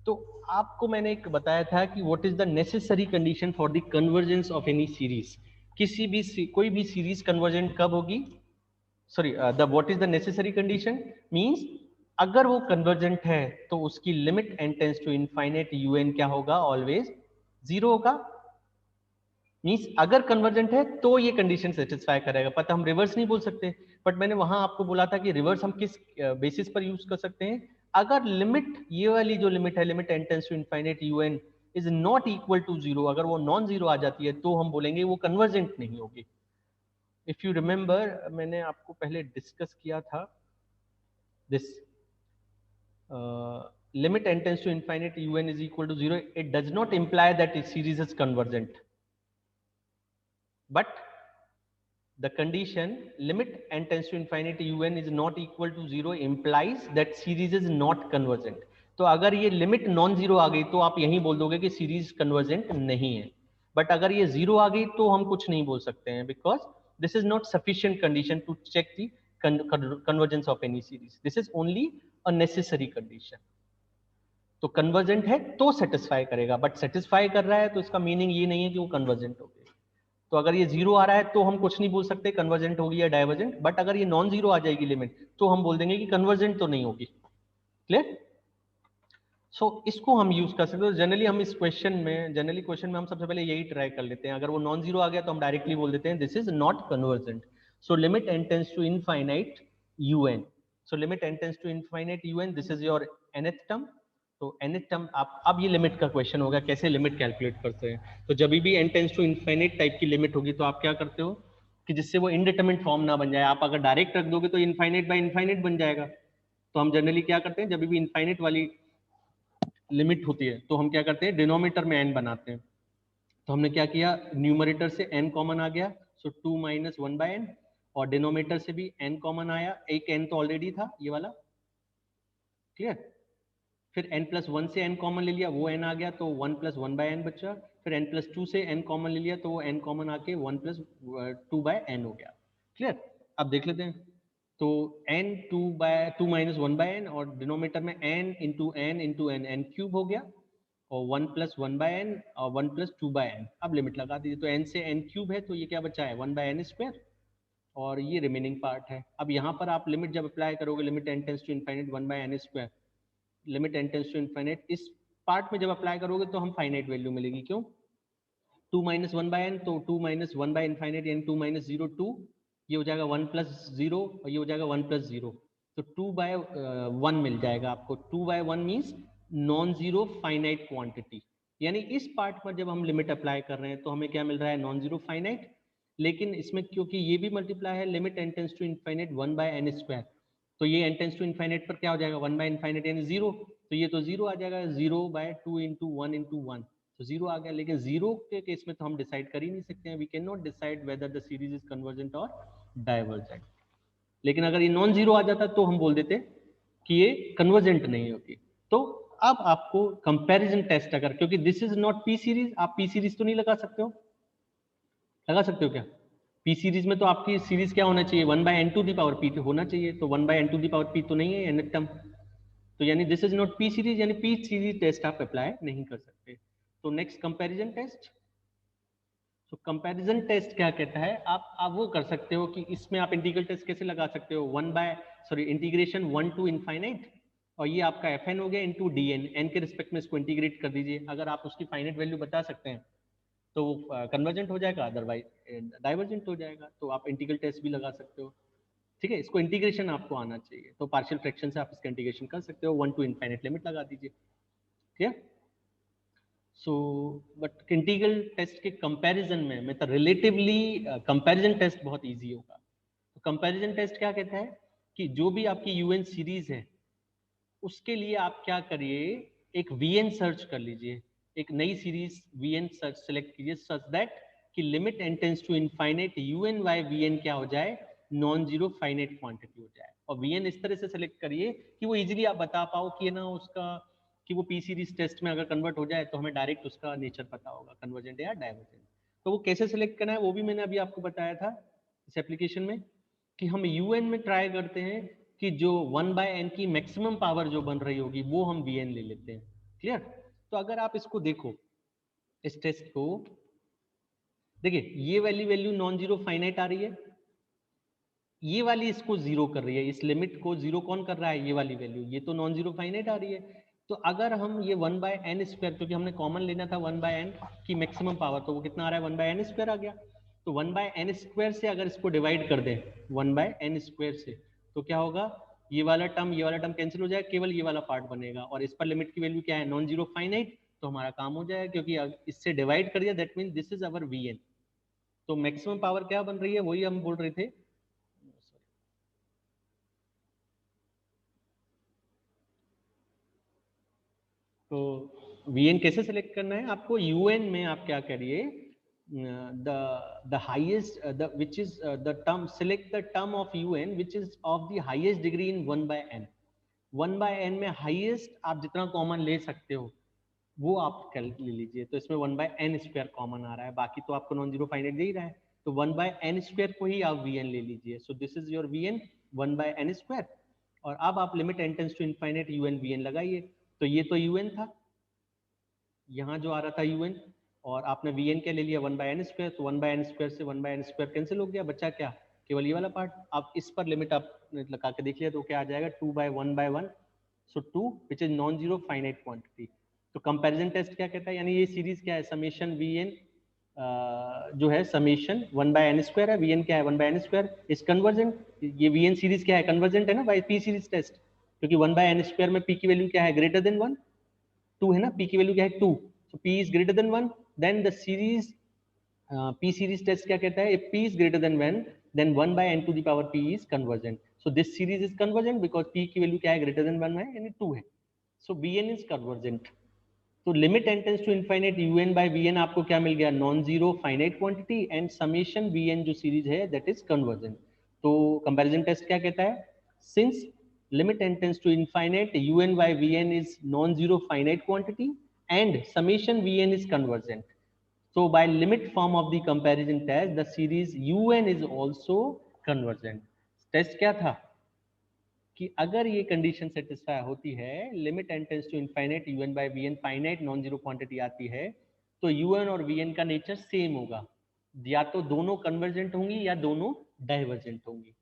तो आपको मैंने एक बताया था कि what is the necessary condition for the convergence of any series. किसी भी कोई भी सीरीज कन्वर्जेंट कब होगी, sorry the what is the necessary condition means अगर वो कन्वर्जेंट है तो उसकी limit n tends to infinite un क्या होगा, ऑलवेज जीरो होगा. मींस अगर कन्वर्जेंट है तो ये कंडीशन सेटिस्फाई करेगा. पता हम रिवर्स नहीं बोल सकते, बट मैंने वहां आपको बोला था कि रिवर्स हम किस बेसिस पर यूज कर सकते हैं, अगर लिमिट, ये वाली जो लिमिट है limit n tends to infinite un is not equal to zero, अगर वो नॉन जीरो आ जाती है तो हम बोलेंगे वो कन्वर्जेंट नहीं होगी. इफ यू रिमेंबर मैंने आपको पहले डिस्कस किया था this limit n tends to infinity un is equal to 0, it does not imply that a series is convergent, but the condition limit n tends to infinity un is not equal to 0 implies that series is not convergent. तो अगर ये limit non zero आ गई तो आप यहीं बोल दोगे कि सीरीज कन्वर्जेंट नहीं है। बट अगर ये जीरो आ गई तो हम कुछ नहीं बोल सकते हैं, because this is not sufficient condition to check the convergence of any series. This is only a necessary condition. तो कन्वर्जेंट है तो सेटिस्फाई करेगा, बट सेटिस्फाई कर रहा है तो इसका मीनिंग ये नहीं है कि वो कन्वर्जेंट हो गया। तो अगर ये जीरो आ रहा है तो हम कुछ नहीं बोल सकते कन्वर्जेंट होगी या डाइवर्जेंट, बट अगर ये नॉन जीरो आ जाएगी लिमिट तो हम बोल देंगे कि कन्वर्जेंट तो नहीं होगी। क्लियर? सो इसको हम यूज कर सकते हैं। जनरली हम इस क्वेश्चन में हम सबसे पहले यही ट्राई कर लेते हैं। अगर वो नॉन जीरो आ गया तो हम डायरेक्टली बोल देते हैं this is not convergent. So limit n tends to infinite un, so limit n tends to infinite un, this is your nth term. तो nth टर्म आप, अब ये लिमिट का क्वेश्चन होगा कैसे लिमिट कैलकुलेट करते हैं। तो जब भी n tends to infinite type की लिमिट होगी तो आप क्या करते हो कि जिससे वो इनडिटरमिनेट फॉर्म ना बन जाए। आप अगर डायरेक्ट रख दोगे तो इनफाइनाइट बाय इनफाइनाइट बन जाएगा। तो हम जनरली क्या करते हैं, जब भी इनफाइनाइट वाली लिमिट होती है तो हम क्या करते हैं डिनोमिनेटर में n बनाते हैं। तो हमने क्या किया, न्यूमरेटर से n कॉमन आ गया, सो 2 माइनस 1 बाय n, और डिनोमिनेटर से भी n कॉमन आया, एक n तो ऑलरेडी था ये वाला। क्लियर? फिर n प्लस 1 से n कॉमन ले लिया, वो n आ गया तो 1 प्लस 1 बाय n बचा। फिर n प्लस 2 से n कॉमन ले लिया तो वो n कॉमन आके 1 प्लस 2 बाय n हो गया। क्लियर? अब देख लेते हैं। तो n 2 माइनस 1 बाय n, और डिनोमिनेटर में n into n n cube हो गया, और 1 प्लस 1 बाय n और 1 प्लस 2 बाय n। अब लिमिट लगा दीजिए, तो n से n क्यूब है तो ये क्या बचा है 1 बाय n स्क्वायर, और ये रिमेनिंग पार्ट है। अब यहाँ पर आप लिमिट जब अप्लाई करोगे, limit n tends to infinite 1 by n square, limit n tends to infinite, इस पार्ट में जब अप्लाई करोगे तो हम फाइनाइट वैल्यू मिलेगी। क्यों? 2 माइनस 1 बाय n, तो 2 माइनस 1 बाय इनफाइनाइट यानी 2 माइनस 0 2, ये हो जाएगा 1 प्लस 0 और ये हो जाएगा 1 प्लस 0, तो 2 बाय 1 मिल जाएगा आपको। 2 by 1 means non zero finite quantity. यानी इस पार्ट पर जब हम लिमिट अप्लाई कर रहे हैं तो हमें क्या मिल रहा है, नॉन जीरो फाइनाइट। लेकिन इसमें क्योंकि ये भी मल्टीप्लाई है, limit n tends to infinite 1 by n square, तो ये n टेंस टू इनफाइनाइट पर क्या हो जाएगा 1 बाय इनफाइनाइट यानी 0, तो ये तो 0 आ जाएगा, 0 बाय 2 इंटू 1 इंटू 1, तो 0 आ गया। लेकिन 0 के केस में तो हम डिसाइड कर ही नहीं सकते हैं, we can not decide whether the series is convergent और डाइवर्जेंट। लेकिन अगर ये नॉन जीरो आ जाता तो हम बोल देते कि ये कन्वर्जेंट नहीं होती। तो अब आपको कंपैरिजन टेस्ट, अगर क्योंकि this is not p series, आप पी सीरीज तो नहीं लगा सकते हो, लगा सकते हो क्या? पी सीरीज में तो आपकी सीरीज क्या होना चाहिए, 1 by n to the power p होना चाहिए, तो 1 by n to the power p तो नहीं है nth टर्म, तो यानी this is not p series, यानी पी सीरीज टेस्ट आप अप्लाई नहीं कर सकते। तो नेक्स्ट कंपैरिजन टेस्ट। तो कंपैरिजन टेस्ट क्या कहता है, आप वो कर सकते हो कि इसमें आप इंटीग्रल टेस्ट कैसे लगा सकते हो, इंटीग्रेशन 1 टू इनफाइनाइट, और ये आपका एफ एन हो गया इंटू डी एन, एन के रिस्पेक्ट में इसको इंटीग्रेट कर दीजिए। अगर आप उसकी फाइनाइट वैल्यू बता सकते हैं तो वो कन्वर्जेंट हो जाएगा, अदरवाइज डाइवर्जेंट हो जाएगा। तो आप इंटीग्रल टेस्ट भी लगा सकते हो। ठीक है, इसको इंटीग्रेशन आपको आना चाहिए, तो पार्शियल फ्रैक्शन से आप इसका इंटीग्रेशन कर सकते हो, 1 टू इनफाइनाइट लिमिट लगा दीजिए। ठीक है? सो बट इंटीग्रल टेस्ट के कंपैरिजन में मतलब रिलेटिवली कंपैरिजन टेस्ट बहुत इजी होगा। तो कंपैरिजन टेस्ट क्या कहता है कि जो भी आपकी यूएन सीरीज है उसके लिए आप क्या करिए, एक वीएन सर्च कर लीजिए, एक नई सीरीज वीएन सर्च सेलेक्ट कीजिए सच दैट कि limit n tends to infinite un by vn क्या हो जाए, नॉन जीरो फाइनाइट क्वांटिटी हो जाए। और vn इस तरह से सेलेक्ट करिए कि वो इजीली आप बता पाओ कि ना उसका, कि वो पी सीरीज टेस्ट में अगर कन्वर्ट हो जाए तो हमें डायरेक्ट उसका नेचर पता होगा, कन्वर्जेंट या डाइवर्जेंट। तो वो कैसे सेलेक्ट करना है वो भी मैंने अभी आपको बताया था इस एप्लीकेशन में, कि हम यूएन में ट्राई करते हैं कि जो 1 बाय एन की मैक्सिमम पावर जो बन रही होगी वो हम वी एन ले लेते हैं। क्लियर? तो अगर आप इसको देखो, इस टेस्ट को देखिए, ये वाली वैल्यू नॉन जीरो फाइनाइट आ रही है, ये वाली इसको जीरो कर रही है, इस लिमिट को जीरो कौन कर रहा है, ये वाली वैल्यू, ये तो नॉन जीरो फाइनाइट आ रही है। तो अगर हम ये 1 बाय एन स्क्वायर, क्योंकि हमने कॉमन लेना था 1 बाय एन की मैक्सिमम पावर, तो वो कितना आ रहा है 1 बाय एन स्क्वायर आ गया। तो 1 बाय एन स्क्वायर से अगर इसको डिवाइड कर दें 1 बाय एन स्क्वायर से, तो क्या होगा, ये वाला टर्म कैंसिल हो जाएगा, केवल ये वाला पार्ट बनेगा, और इस पर लिमिट की वैल्यू क्या है, नॉन जीरो फाइनाइट, तो हमारा काम हो जाएगा, क्योंकि इससे डिवाइड कर दिया, that mean this is our v n. तो मैक्सिमम पावर क्या बन रही है, वही हम बोल रहे थे। तो वीएन कैसे सेलेक्ट करना है आपको, यूएन में आप क्या करिए, the highest which is the term, select the term of un which is of the highest degree in 1 by n, 1 by N में हाईएस्ट आप जितना कॉमन ले सकते हो वो आप ले लीजिए। तो इसमें 1 बाय एन स्क्वायर कॉमन आ रहा है, बाकी तो आपको नॉन जीरो फाइनाइट दे ही रहा है, तो 1 बाय एन स्क्वायर को ही आप वी एन ले लीजिए। So this is your v n 1 by n square. और अब आप limit n tends to infinite u n v n लगाइए। तो ये तो यू एन था, यहाँ जो आ रहा था यू एन, और आपने वी एन क्या ले लिया 1 बाय एन स्क्वायर, तो 1 बाय एन स्क्वायर से 1 बाय एन स्क्वायर कैंसिल हो गया, बचा क्या, केवल ये वाला पार्ट। आप इस पर लिमिट आप लगा के देख लिया तो क्या आ जाएगा 2 by 1 by 1, so 2 which is non zero finite quantity. तो कंपैरिजन टेस्ट क्या कहता है, यानी ये सीरीज क्या है, समेशन वी एन जो है समेशन 1 बाय एन स्क्वायर है, वी एन क्या है 1 by n square is convergent. ये वी एन सीरीज क्या है, कन्वर्जेंट है ना बाय पी सीरीज टेस्ट, क्योंकि 1 बाय एन स्क्वायर में पी की वैल्यू क्या है, ग्रेटर देन 1, 2 है ना, p की वैल्यू क्या है 2, so p is greater than 1, then the series p series test क्या कहता है, if p is greater than 1 then 1 by n to the power p is convergent, so this series is convergent because p की value क्या है greater than 1 है यानी 2 है, so bn is convergent। तो limit n tends to infinite un by vn आपको क्या मिल गया, non zero finite quantity and summation vn जो सीरीज है दैट इज कन्वर्जेंट। तो कंपैरिजन टेस्ट क्या कहता है, since limit n tends to infinite un by vn is non-zero finite quantity and summation vn is convergent, so by limit form of the comparison test the series un is also convergent। टेस्ट क्या था कि अगर ये condition satisfy होती है, limit n tends to infinite u n by v n finite non zero quantity आती है, तो यू एन और वी एन का नेचर सेम होगा, या तो दोनों कन्वर्जेंट होंगी या दोनों डाइवर्जेंट होंगी।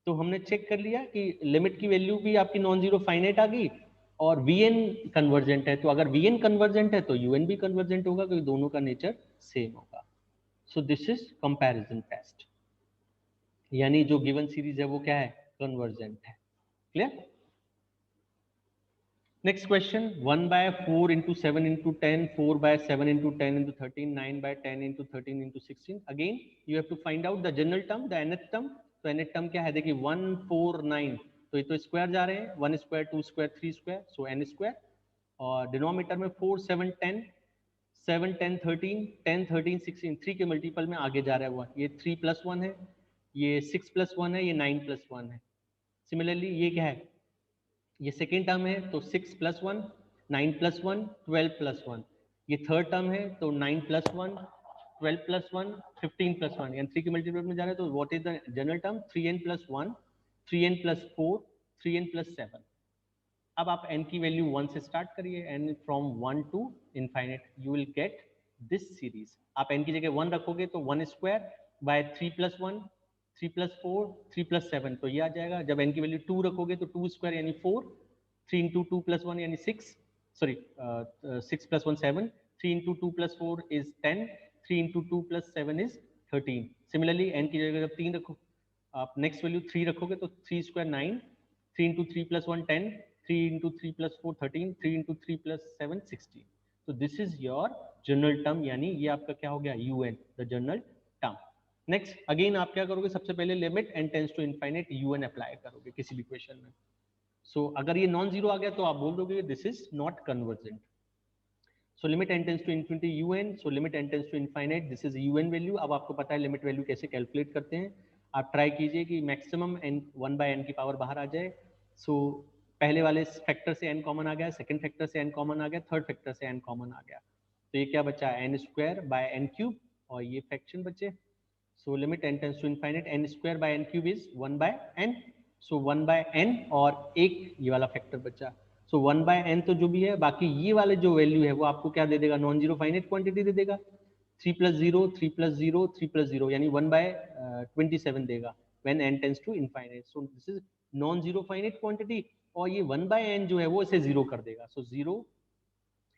तो हमने चेक कर लिया कि लिमिट की वैल्यू भी आपकी नॉन जीरो फाइनाइट आ गई और वी एन कन्वर्जेंट है, तो अगर वी एन कन्वर्जेंट है तो यू एन भी कन्वर्जेंट होगा क्योंकि दोनों का नेचर सेम होगा। So this is comparison test, यानी जो गिवन सीरीज है वो क्या है, कन्वर्जेंट है। Clear? Next question, 1 by 4 into 7 into 10, 4 by 7 into 10 into 13, 9 by 10 into 13 into 16. Again, you have to find out the general term, the nth term. तो nth term क्या है, देखिए 1, 4, 9, तो ये तो स्क्वायर जा रहे हैं, 1 स्क्वायर 2 स्क्वायर 3 स्क्वायर, सो n स्क्वायर। और डिनोमिनेटर में 4, 7, 10, 7, 10, 13, 10, 13, 16, 3 के मल्टीपल में आगे जा रहा है वो, ये 3 प्लस 1 है, ये 6 प्लस 1 है, ये 9 प्लस 1 है। सिमिलरली ये क्या है, ये सेकेंड टर्म है तो 6 प्लस 1, 9 प्लस 1, 12 प्लस 1। ये थर्ड टर्म है तो 9 प्लस 1, 12 प्लस 1, 15 प्लस 1, यानी 3 के मल्टीपल में जा रहा है, तो what is the general term, 3n plus 1, 3n plus 4, 3n plus 7। अब आप n की वैल्यू 1 से स्टार्ट करिए, n from 1 to infinite, you will get this series. आप n की जगह 1 रखोगे तो 1 square by 3 plus 1, 3 plus 4, 3 plus 7, तो ये आ जाएगा। जब n की वैल्यू 2 रखोगे तो 2 स्क्वायर यानी 4, 3 इंटू 2 प्लस 1 यानी 6, sorry 6 plus 1 7, 3 into 2 plus 4 is 10, 3 into 2 plus 7 is 13। Similarly n की जगह जब 3 रखो, आप नेक्स्ट वैल्यू 3 रखोगे तो 3 square 9, 3 into 3 plus 1 10, 3 into 3 plus 4 13, 3 into 3 plus 7 16। तो this is your general term, यानी ये आपका क्या हो गया, un, the general term. Next again आप क्या करोगे, सबसे पहले limit n tends to infinite un apply करोगे किसी भी इक्वेशन में। सो अगर ये नॉन जीरो आ गया तो आप बोल दोगे this is not convergent. So limit n tends to infinity un, so limit n tends to infinite this is un value. अब आपको पता है लिमिट वैल्यू कैसे कैलकुलेट करते हैं, आप ट्राई कीजिए कि मैक्सिमम n 1 बाय n की पावर बाहर आ जाए। सो पहले वाले फैक्टर से n कॉमन आ गया, सेकंड फैक्टर से n कॉमन आ गया, थर्ड फैक्टर से n कॉमन आ गया, तो ये क्या बचा, n square by n cube, और ये फ्रैक्शन बचे। So limit n tends to infinite n square by n cube is 1 by n, so 1 by n और एक ये वाला फैक्टर बचा। सो 1 बाय n तो जो भी है, बाकी ये वाले जो वैल्यू है वो आपको क्या दे देगा, नॉन जीरो फाइनाइट क्वांटिटी दे देगा। 3 प्लस 0, 3 प्लस 0, 3 प्लस 0 यानी 1 बाय 27 देगा when n tends to infinite. So this is non zero finite quantity, और ये 1 बाय n जो है वो इसे जीरो कर देगा। सो 0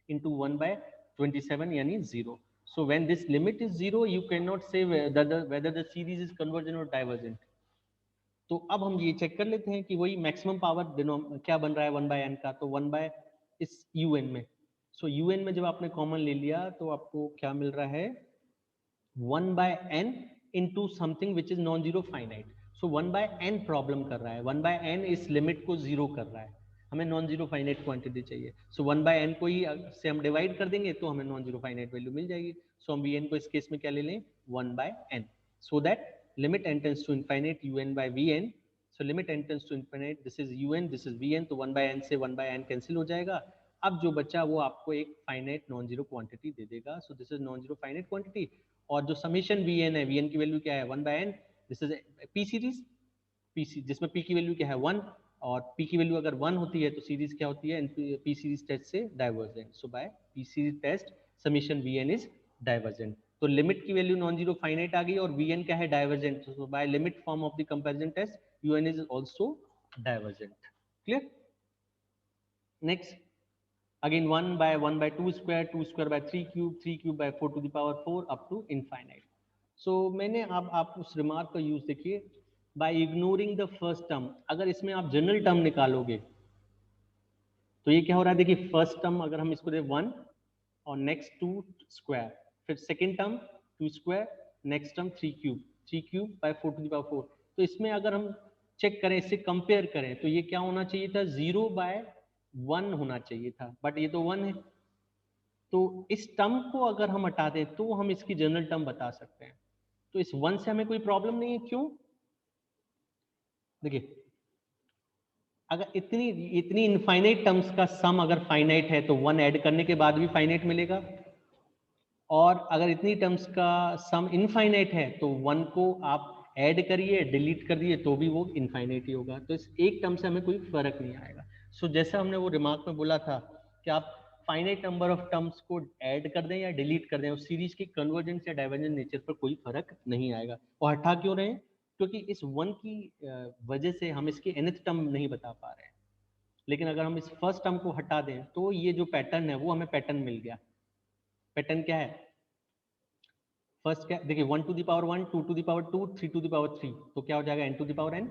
into 1 by 27 यानी 0। So when this limit is 0, you cannot say whether the series is convergent or divergent। तो अब हम ये चेक कर लेते हैं कि वही मैक्सिमम पावर क्या बन रहा है 1 बाय n का, तो 1 बाय इस un में। सो un में जब आपने कॉमन ले लिया तो आपको क्या मिल रहा है, 1 by n into something which is non zero finite. So 1 by n problem कर रहा है, 1 बाय n इस लिमिट को जीरो कर रहा है, हमें नॉन जीरो फाइनाइट क्वांटिटी चाहिए। सो 1 बाय n को ही से हम डिवाइड कर देंगे तो हमें नॉन जीरो फाइनाइट वैल्यू मिल जाएगी। सो हम vn को इस केस में क्या ले लें, 1 by n, so that limit n tends to infinite un by vn, so limit n tends to infinite, this is un, this is vn, तो 1/n से 1/n कैंसिल हो जाएगा। अब जो बचा वो आपको एक फाइनाइट नॉन जीरो क्वांटिटी दे देगा। सो this is non zero finite quantity, और जो समीशन vn है, vn की वैल्यू क्या है 1/n, this is p series, जिसमें p की वैल्यू क्या है 1, और p की वैल्यू अगर 1 होती है तो सीरीज क्या होती है, p सीरीज टेस्ट से divergent. So by p series test summation vn is divergent. तो लिमिट की वैल्यू नॉन जीरो फाइनाइट आ गई और vn क्या है divergent. So by limit form of the comparison test un is also divergent. Clear? Next again 1/2 square, 2 square by 3 cube, 3 cube by 4 to the power 4 up to infinite. So मैंने अब आप उस remark का use देखिए, by ignoring the first term, अगर इसमें आप general term निकालोगे तो ये क्या हो रहा है, देखिए फर्स्ट टर्म अगर हम इसको दे 1 और नेक्स्ट 2 स्क्वायर, फिर second term 2 square, next term 3 cube, 3 cube by 4 to the power 4। तो इसमें अगर हम चेक करें, इससे कंपेयर करें तो ये क्या होना चाहिए था 0/1 होना चाहिए था, बट ये तो 1 है। तो इस टर्म को अगर हम हटा दें तो हम इसकी जनरल टर्म बता सकते हैं। तो इस 1 से हमें कोई प्रॉब्लम नहीं है, क्यों? देखिए अगर इतनी इतनी इनफाइनाइट टर्म्स का सम अगर फाइनाइट है तो 1 ऐड करने के बाद भी फाइनाइट मिलेगा, और अगर इतनी टर्म्स का सम इनफाइनाइट है तो 1 को आप ऐड करिए डिलीट कर दिए तो भी वो इनफाइनाइट ही होगा। तो इस एक टर्म से हमें कोई फर्क नहीं आएगा। सो जैसा हमने वो रिमार्क में बोला था कि आप फाइनाइट नंबर ऑफ टर्म्स को ऐड कर दें या डिलीट कर दें, उस सीरीज के कन्वर्जेंस या डाइवर्जेंस नेचर पर कोई फर्क नहीं आएगा। और हटा क्यों रहे हैं? क्योंकि इस 1 की वजह से हम इसकी nth टर्म नहीं बता पा रहे हैं। लेकिन अगर हम इस फर्स्ट टर्म को हटा दें तो ये जो पैटर्न है वो हमें पैटर्न मिल गया। पैटर्न क्या है? फर्स्ट क्या देखिए 1 to the power 1, 2 to the power 2, 3 to the power 3, तो क्या हो जाएगा n to the power n।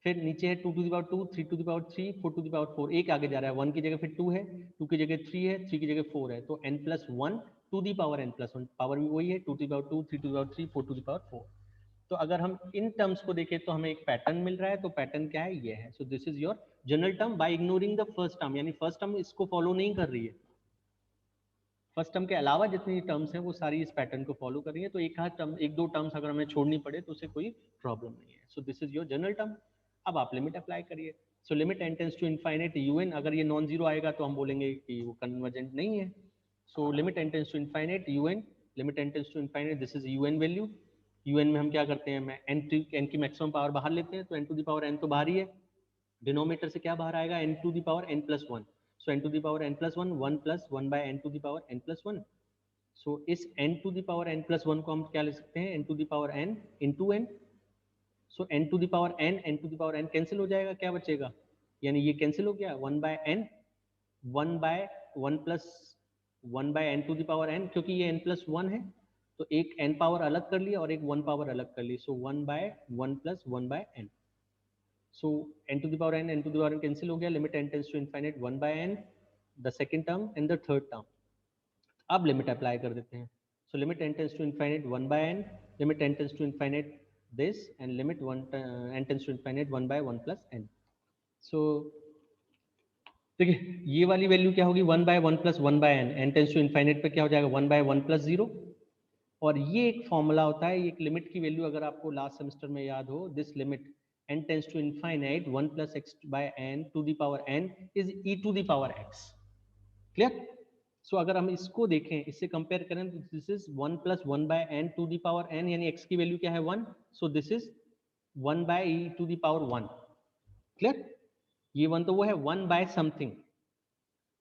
फिर नीचे है 2 to the power 2, 3 to the power 3, 4 to the power 4, एक आगे जा रहा है 1 की जगह फिर 2 है, 2 की जगह 3 है, 3 की जगह 4 है, तो n plus 1 to the power n plus 1, power भी वही है 2 to the power 2, 3 to the power 3, 4 to the power 4। तो अगर हम इन टर्म्स को देखें तो हमें एक पैटर्न मिल रहा है। तो पैटर्न क्या है, ये है। So this is your general term by ignoring the first term, यानी फर्स्ट टर्म इसको फॉलो नहीं कर रही है। फर्स्ट टर्म के अलावा जितनी टर्म्स हैं वो सारी इस पैटर्न को फॉलो कर रही है। तो एक आध टर्म, एक दो टर्म्स अगर हमें छोड़नी पड़े तो उसे कोई प्रॉब्लम नहीं है। So this is your general term. अब आप लिमिट अप्लाई करिए। So limit n tends to infinite un, अगर ये नॉन जीरो आएगा तो हम बोलेंगे कि वो कन्वर्जेंट नहीं है। So limit n tends to infinite un, limit n tends to infinite, this is un value. un में हम क्या करते हैं, मैं n की मैक्सिमम पावर बाहर लेते हैं, तो n to the power n तो बाहर ही है। डिनोमिनेटर से क्या बाहर आएगा, n to the power n plus 1। So n to the power n plus 1, 1 plus 1 by n to the power n plus 1। So इस n to the power n plus 1 को हम क्या ले सकते हैं, n to the power n into n। So n to the power n to the power n cancel हो जाएगा, क्या बचेगा, यानी ये कैंसिल हो गया 1 by n, 1 by 1 plus 1 by n to the power n, क्योंकि ये n प्लस 1 है तो एक n पावर अलग कर लिया और एक 1 पावर अलग कर ली। So 1 by 1 plus 1 by n। So n to the power n to the power n cancel हो गया, limit n tends to infinite 1 by n, the second term and the third term. अब limit apply कर देते हैं। So limit n tends to infinite 1 by n, limit n tends to infinite this, and limit n tends to infinite 1 by 1 plus n। So देखिए ये वाली value क्या होगी, 1 by 1 plus 1 by n, n tends to infinite पे क्या हो जाएगा 1 by 1 plus 0। और ये एक फॉर्मूला होता है, एक लिमिट की वैल्यू अगर आपको लास्ट सेमेस्टर में याद हो, this limit n tends to infinite 1 plus x by n to the power n is e to the power x। Clear? So अगर हम इसको देखें, इससे कंपेयर करें तो this is 1 plus 1 by n to the power n, यानी x की value क्या है 1। So this is 1 by e to the power 1। Clear? ये 1 तो वो है 1 बाय समथिंग,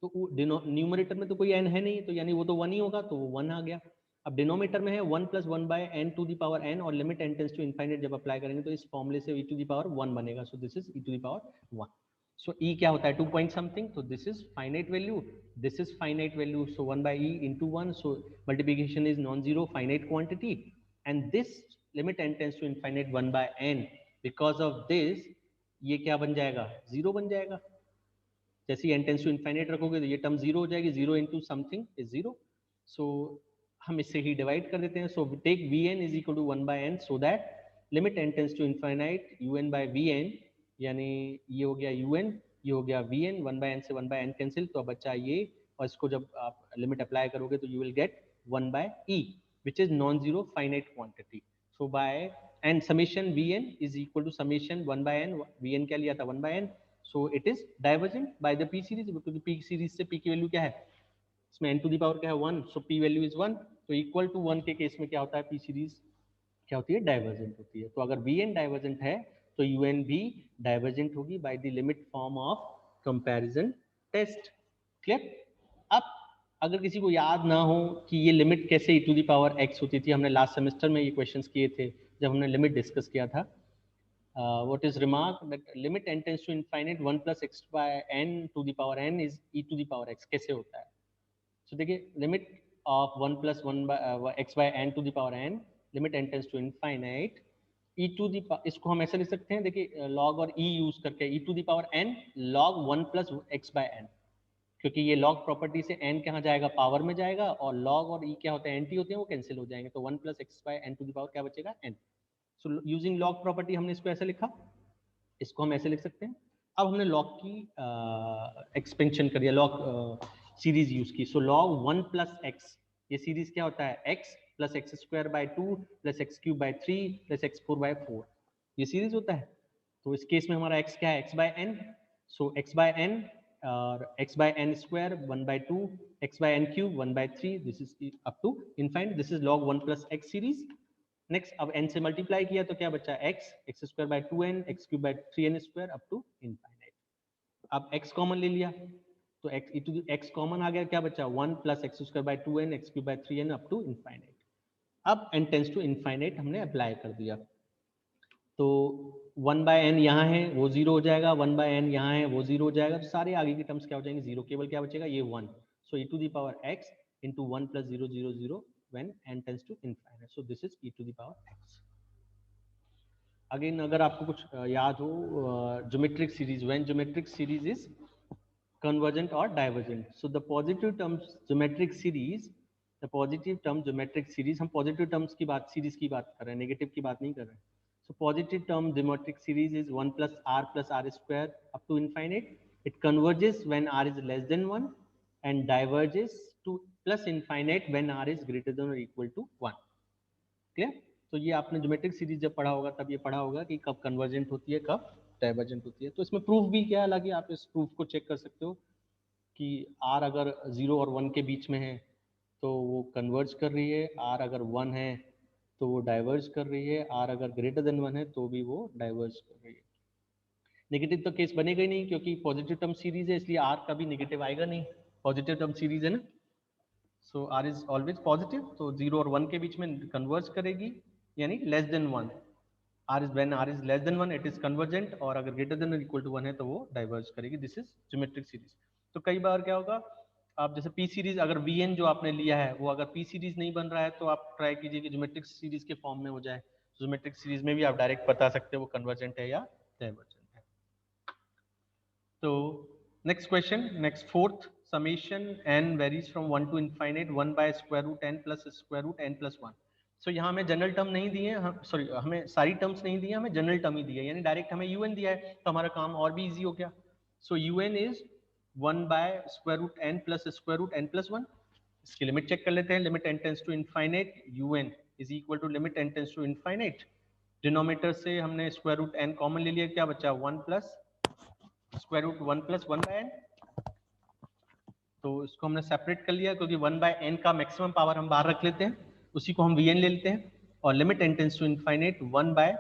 तो न्यूमरेटर में तो कोई n है नहीं, तो यानी वो तो 1 ही होगा, तो वो 1 आ गया। अब डिनोमिनेटर में है 1 plus 1 by n to the power n, और limit n tends to infinite जब अप्लाई करेंगे तो इस फॉर्मूले से e टू द पावर 1 बनेगा। So this is e to the power 1। So e क्या होता है 2 पॉइंट समथिंग, तो this is finite value, this is finite value. So 1 by e into 1, so multiplication is non-zero finite quantity, and this limit n tends to infinite 1 by n, because of this ये क्या बन जाएगा, zero बन जाएगा। जैसे n tends to infinite रखोगे तो ये टर्म जीरो हो जाएगी, zero into something is zero. So हम इससे ही डिवाइड कर देते हैं। So take vn is equal to 1 by n, so that limit n tends to infinite un by vn, यानी ये हो गया un, ये हो गया vn, 1 बाय n से 1 बाय n कैंसिल, तो अब बच्चा ये, और इसको जब आप लिमिट अप्लाई करोगे तो you will get 1 by e, which is non zero finite quantity. So by and summation v n is equal to summation 1/n, v n क्या लिया था 1/n, so it is divergent by the p series, क्योंकि p series से p की value क्या है, इसमें n to the power क्या है 1, सो p वैल्यू इज 1, तो इक्वल टू 1 के केस में क्या होता है, p सीरीज क्या होती है, डाइवर्जेंट होती है। तो अगर vn डाइवर्जेंट है तो un भी डाइवर्जेंट होगी by the limit form of comparison test. Clear? अब अगर किसी को याद ना हो कि ये लिमिट कैसे e to the power x होती थी, हमने लास्ट सेमेस्टर में ये क्वेश्चंस किए थे जब हमने लिमिट डिस्कस किया था। What is remark that limit n tends to infinite 1 plus x by n to the power n is e to the power x, कैसे होता है? So देखिए limit of 1 plus 1 by x by n to the power n, limit n tends to infinite e to the, इसको हम ऐसे लिख सकते हैं, देखिए log और e यूज करके e to the power n log 1 plus x by n, क्योंकि ये log प्रॉपर्टी से n कहाँ जाएगा, पावर में जाएगा, और log और e क्या होते हैं, एंटी होते हैं, वो कैंसिल हो जाएंगे, तो 1 plus x by n to the power क्या बचेगा, n। So using log property हमने इसको ऐसे लिखा, इसको हम ऐसे लिख सकते हैं। अब हमने log की एक्सपेंशन करिए, log सीरीज यूज की, सो log 1 plus x, ये सीरीज क्या होता है, x plus x square by 2 plus x cube by 3 plus x 4 by 4, ये सीरीज होता है। तो इस केस में हमारा x क्या है, x by n, so x by n और x by n square 1 by 2, x by n cube 1 by 3, this is up to infinite, this is log 1 plus x series. Next अब n से multiply किया तो क्या बचा, x x square by 2n x cube by 3n square up to infinite. अब x common ले लिया तो x e to x common आ गया, क्या बचा 1 plus x square by 2n x cube by 3n up to infinite. अब n tends to infinite हमने अप्लाई कर दिया, तो 1 बाय एन यहाँ है वो जीरो हो जाएगा, 1 बाय एन यहाँ है वो जीरो हो जाएगा, तो सारे आगे की टर्म्स क्या हो जाएंगे, जीरो, केवल क्या बचेगा ये 1, so e to the power x into 1 plus 0 0 0 when n tends to infinite, so this is e to the power x। Again अगर आपको कुछ याद हो, geometric series, when geometric series is convergent or divergent, so the positive terms geometric series, the positive term geometric series, हम positive terms की बात, series की बात कर रहे हैं, नेगेटिव की बात नहीं कर रहे हैं। so positive term geometric series is 1 plus r square up to infinite, it converges when r is less than 1 and diverges to plus infinite when r is greater than or equal to 1। Clear? तो ये आपने geometric series जब पढ़ा होगा तब ये पढ़ा होगा कि कब कन्वर्जेंट होती है, कब डाइवर्जेंट होती है। तो इसमें प्रूफ भी क्या है, हालांकि आप इस प्रूफ को चेक कर सकते हो कि r अगर 0 और 1 के बीच में है तो वो कन्वर्ज कर रही है, r अगर 1 है तो वो डाइवर्ज कर रही है, r अगर ग्रेटर देन 1 है तो भी वो डाइवर्ज कर रही है। नेगेटिव तो केस बनेगा ही नहीं क्योंकि पॉजिटिव टर्म सीरीज है, इसलिए r का भी नेगेटिव आएगा नहीं, पॉजिटिव टर्म सीरीज है ना, सो r इज ऑलवेज पॉजिटिव, तो 0 और 1 के बीच में कन्वर्ज करेगी, यानी less than 1, r is when r is less than 1 it is convergent, और अगर greater than or equal to 1 है तो वो डाइवर्ज करेगी, दिस इज ज्योमेट्रिक सीरीज। तो कई बार क्या होगा, आप जैसे p सीरीज अगर vn जो आपने लिया है वो अगर p सीरीज नहीं बन रहा है तो आप ट्राई कीजिए कि ज्योमेट्रिक सीरीज के फॉर्म में हो जाए, ज्योमेट्रिक सीरीज में भी आप डायरेक्ट बता सकते हो वो कन्वर्जेंट है या डाइवर्जेंट है। तो next question, next fourth, summation n varies from 1 to infinite 1 by square root n plus square root n plus 1। सो यहाँ हमें जनरल टर्म नहीं दिए, हम सॉरी हमें सारी टर्म्स नहीं दी, हमें जनरल टर्म ही दिया है, यानी डायरेक्ट हमें un दिया है तो हमारा काम और भी इजी हो गया। So un is 1 by square root n plus square root n plus 1। इसकी लिमिट चेक कर लेते हैं, limit n tends to infinite un is equal to limit n tends to infinite, denominator से हमने स्क्वायर रूट n कॉमन ले लिया, क्या बचा 1 plus square root 1 plus 1 by n, तो इसको हमने सेपरेट कर लिया क्योंकि 1 बाय n का मैक्सिमम पावर हम बाहर रख लेते हैं, उसी को हम vn ले लेते हैं, और limit n tends to infinite 1 by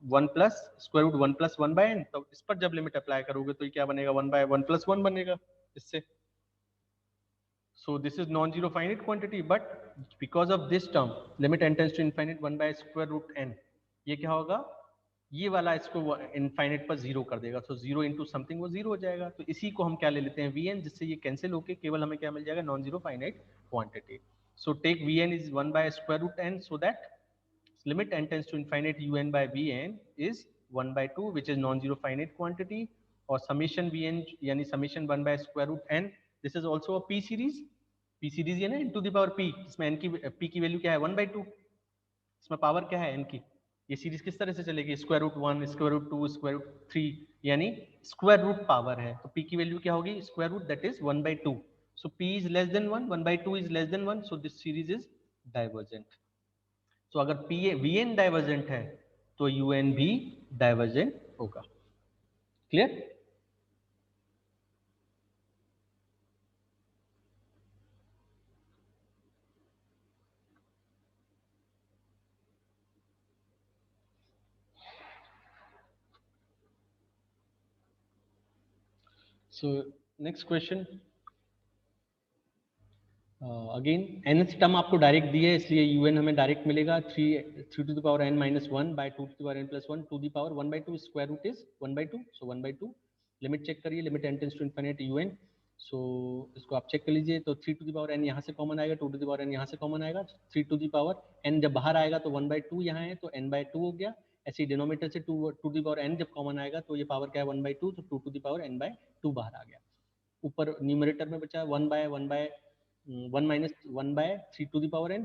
1 plus square root 1 plus 1 by n, तो इस पर जब लिमिट अप्लाई करोगे तो ये क्या बनेगा 1 बाय 1 प्लस 1 बनेगा इससे। So this is non zero finite quantity, but because of this term limit n tends to infinite 1 by square root n, ये क्या होगा, ये वाला इसको इनफाइनाइट पर जीरो कर देगा, तो जीरो इंटू समथिंग वो जीरो हो जाएगा, तो इसी को हम क्या ले लेते हैं vn, जिससे ये कैंसिल होके केवल हमें क्या मिल जाएगा, non zero finite quantity. So take vn is 1 by square root n, so that limit n tends to infinite un by vn is 1 by 2 which is non-zero finite quantity, और summation vn यानी summation 1 by square root n, this is also a p series, p series ये ना n to the power p, इसमें n की p की value क्या है 1 by 2, इसमें पावर क्या है n की, ये सीरीज किस तरह से चलेगी, square root 1 square root 2 square root 3, यानी स्क्वायर रूट पावर है, तो p की वैल्यू क्या होगी square root, that is 1 by 2, so p is less than 1, 1 by 2 is less than 1, so this series is divergent। तो अगर vn डाइवर्जेंट है तो UN भी डाइवर्जेंट होगा। Clear? So next question. Again nth term आपको direct दी है, इसलिए un हमें डायरेक्ट मिलेगा 3 to the power n minus 1 by 2 to the power n plus 1 to the power 1 by 2 square root is 1 by 2, so 1 by 2. Limit check करिए, limit n tends to infinite un, so इसको आप check कर लीजिए। तो 3 to the power n यहाँ से common आएगा, 2 to the power n यहाँ से कॉमन आएगा, 3 to the power n जब बाहर आएगा तो 1 by 2 यहाँ है, तो n by 2 हो गया। ऐसे ही डिनोमिनेटर से 2 to the power n जब कॉमन आएगा तो ये पावर क्या है 1 by 2, तो 2 to the power n by 2 बाहर आ गया। ऊपर न्यूमरेटर में बचा 1 minus 1 by 3 to the power n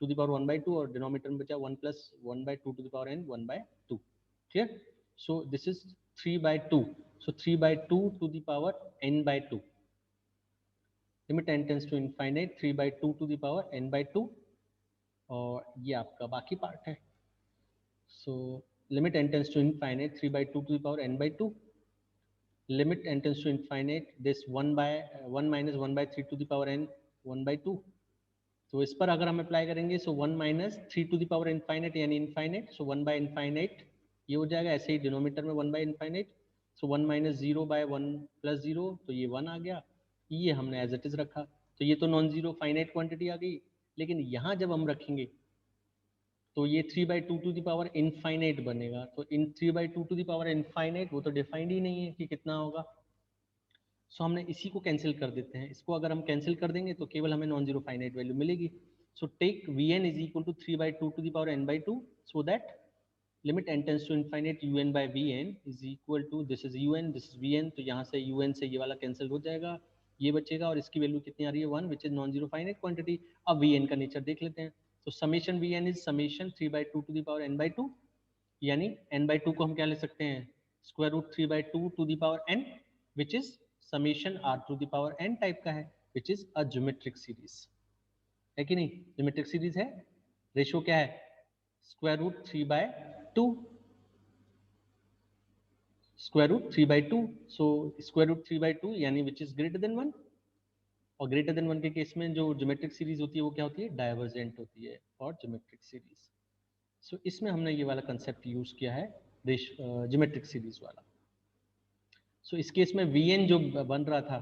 to the power 1 by 2, और डिनोमिनेटर में बचा 1 plus 1 by 2 to the power n 1 by 2। क्लियर? सो दिस इज 3 by 2, सो 3 by 2 to the power n by 2, limit n tends to infinite 3 by 2 to the power n by 2, और ये आपका बाकी part है। So limit n tends to infinite 3 by 2 to the power n by 2, limit n tends to infinite this 1 by 1 minus 1 by 3 to the power n 1 by 2। तो इस पर अगर हम अप्लाई करेंगे so 1 minus 3 to the power infinite यानी infinite, so 1 by infinite ये हो जाएगा। ऐसे ही डिनोमिनेटर में 1 by infinite, so 1 minus 0 by 1 plus 0, तो ये 1 आ गया। ये हमने एज इट इज रखा, तो ये तो नॉन जीरो फाइनाइट क्वांटिटी आ गई। लेकिन यहाँ जब हम रखेंगे तो ये 3 by 2 to the power infinite बनेगा। तो इन 3 by 2 to the power infinite वो तो डिफाइंड ही नहीं है कि कितना होगा, सो हमने इसी को कैंसिल कर देते हैं। इसको अगर हम कैंसिल कर देंगे तो केवल हमें नॉन जीरो फाइनाइट वैल्यू मिलेगी। So take Vn is equal to 3 by 2 to the power n by 2, so that limit n tends to infinite un by Vn is equal to this is un, this is Vn, तो यहाँ से un से ये वाला cancel हो जाएगा, ये बचेगा, और इसकी वैल्यू कितनी आ रही है 1, which is non zero finite quantity. अब Vn का नेचर देख लेते हैं। तो summation Vn is summation 3 by 2 to the power n by 2, यानी n बाई 2 को हम क्या ले सकते हैं square root 3 by 2 to the power n, which is summation r to the power n type का है, which is a geometric series, है कि नहीं? ज्योमेट्रिक सीरीज है। रेशियो क्या है square root 3 by 2, square root 3 by 2, so square root 3 by 2 यानी which is greater than 1, और ग्रेटर देन 1 के केस में जो ज्योमेट्रिक सीरीज होती है वो क्या होती है डाइवर्जेंट होती है और ज्योमेट्रिक सीरीज। सो इसमें हमने ये वाला कंसेप्ट यूज किया है ज्योमेट्रिक सीरीज वाला। सो इस केस में Vn जो बन रहा था,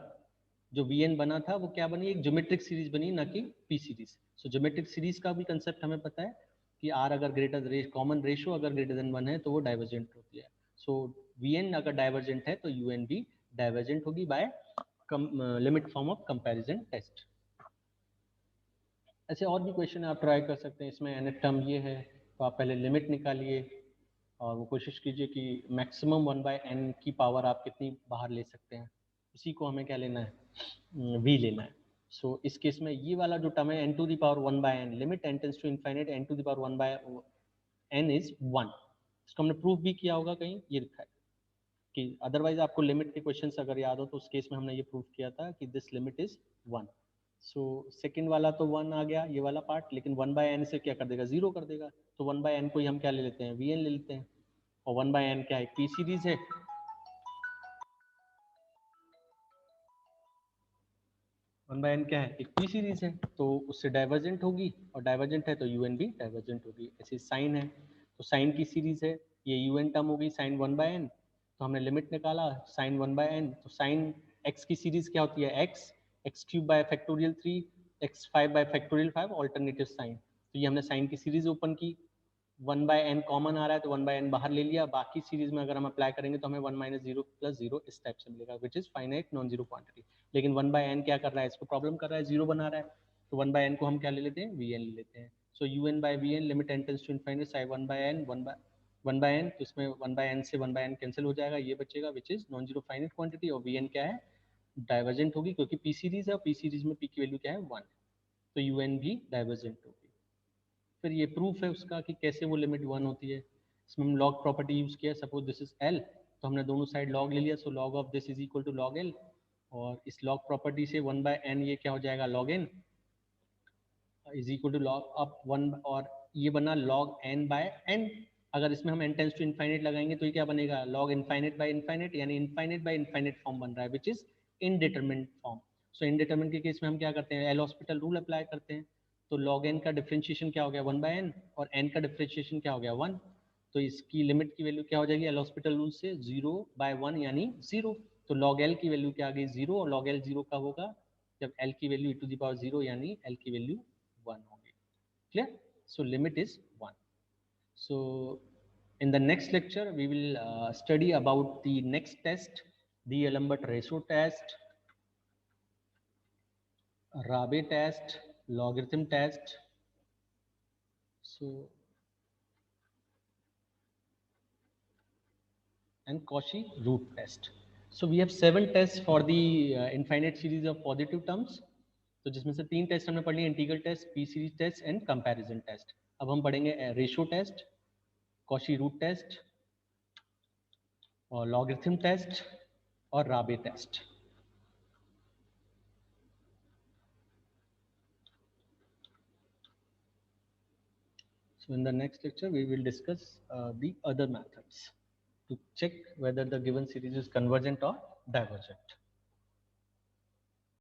जो Vn बना था वो क्या बनी, एक ज्योमेट्रिक सीरीज बनी, ना कि पी सीरीज। सो ज्योमेट्रिक सीरीज का भी कंसेप्ट हमें पता है कि R अगर ग्रेटर कॉमन रेशियो अगर ग्रेटर देन 1 है तो वो डाइवर्जेंट होती है। सो Vn अगर डाइवर्जेंट है तो Un भी डाइवर्जेंट होगी by limit form of comparison test. ऐसे और भी क्वेश्चन आप ट्राई कर सकते हैं। इसमें nth टर्म ये है तो आप पहले लिमिट निकालिए और वो कोशिश कीजिए कि मैक्सिमम 1 बाय n की पावर आप कितनी बाहर ले सकते हैं, उसी को हमें क्या लेना है v लेना है। सो इस केस में ये वाला जो टर्म है n to the power 1 by n, limit n tends to infinite n to the power 1 by n is 1। इसको हमने प्रूफ भी किया होगा कहीं, ये लिखा है कि अदरवाइज आपको लिमिट के क्वेश्चंस अगर याद हो तो उस केस में हमने ये प्रूफ किया था कि this limit is 1। So second वाला तो 1 आ गया ये वाला पार्ट, लेकिन 1 बाय n से क्या कर देगा 0 कर देगा। तो 1 बाय n को ही हम क्या ले लेते हैं Vn ले लेते हैं, और 1 बाय n क्या है पी सीरीज है। 1 बाय n क्या है एक पी सीरीज है, तो उससे डाइवर्जेंट होगी, और डाइवर्जेंट है तो un भी डाइवर्जेंट होगी। ऐसे साइन है तो साइन की सीरीज है, ये un टर्म होगी साइन 1 बाय n, तो हमने लिमिट निकाला साइन 1 बाय n, तो साइन x की सीरीज क्या होती है x cube by factorial 3 x5 by factorial 5 alternative sign. तो ये हमने साइन की सीरीज ओपन की, 1 बाय n कॉमन आ रहा है तो 1 बाय n बाहर ले लिया। बाकी सीरीज में अगर हम अप्लाई करेंगे तो हमें 1 माइनस 0 प्लस 0 इस टाइप से मिलेगा, which is finite non zero quantity. लेकिन 1 बाय n क्या कर रहा है, इसको प्रॉब्लम कर रहा है, 0 बना रहा है, तो 1 बाय n को हम क्या ले लेते हैं Vn ले लेते हैं। So un by Vn limit n tends to infinite sine 1 by n 1 by n, तो इसमें 1 बाय n से 1 बाय n कैंसिल हो जाएगा, ये बचेगा विच is non zero finite quantity, और Vn क्या है डाइवर्जेंट होगी क्योंकि पी सीरीज है, और पी सीरीज में पी की वैल्यू क्या है 1, तो un भी डाइवर्जेंट होगी। फिर ये प्रूफ है उसका कि कैसे वो लिमिट 1 होती है। इसमें हम लॉग प्रॉपर्टी यूज किया, सपोज दिस इज l, तो हमने दोनों साइड लॉग ले लिया, so log of this is equal to log l, और इस लॉग प्रॉपर्टी से 1 बाय n ये क्या हो जाएगा log n is equal to log of 1, और ये बना लॉग n बाय n। अगर इसमें हम n टेंस टू इनफाइनाइट लगाएंगे तो ये क्या बनेगा, लॉग इनफाइनाइट बाय इनफाइनाइट, यानी इनफाइनाइट बाय इनफाइनाइट फॉर्म बन रहा है which is indeterminate form. So indeterminate के केस में हम क्या करते हैं, एल हॉस्पिटल रूल अप्लाई करते हैं। तो लॉग एन का डिफरेंशिएशन क्या हो गया 1/n, और n का डिफरेंशिएशन क्या हो गया 1। तो इसकी लिमिट की वैल्यू क्या हो जाएगी एल हॉस्पिटल रूल से 0/1 यानी 0। तो लॉग एल की वैल्यू क्या आ गई 0, और लॉग एल 0 कब होगा, जब एल की value e to the power 0 यानी एल की वैल्यू 1 होगी। Clear? So limit is 1। So in the next lecture, we will study about the next test, the D'Alembert ratio test, Rabe test, logarithm test. So and Cauchy root test. So we have 7 tests for the infinite series of positive terms. तो जिसमें से 3 test हमने पढ़ लिए, integral test, P series test and comparison test. अब हम पढ़ेंगे ratio test, Cauchy root test, और लॉगरिथम टेस्ट, और Raabe test. So in the next lecture, we will discuss the other methods to check whether the given series is convergent or divergent.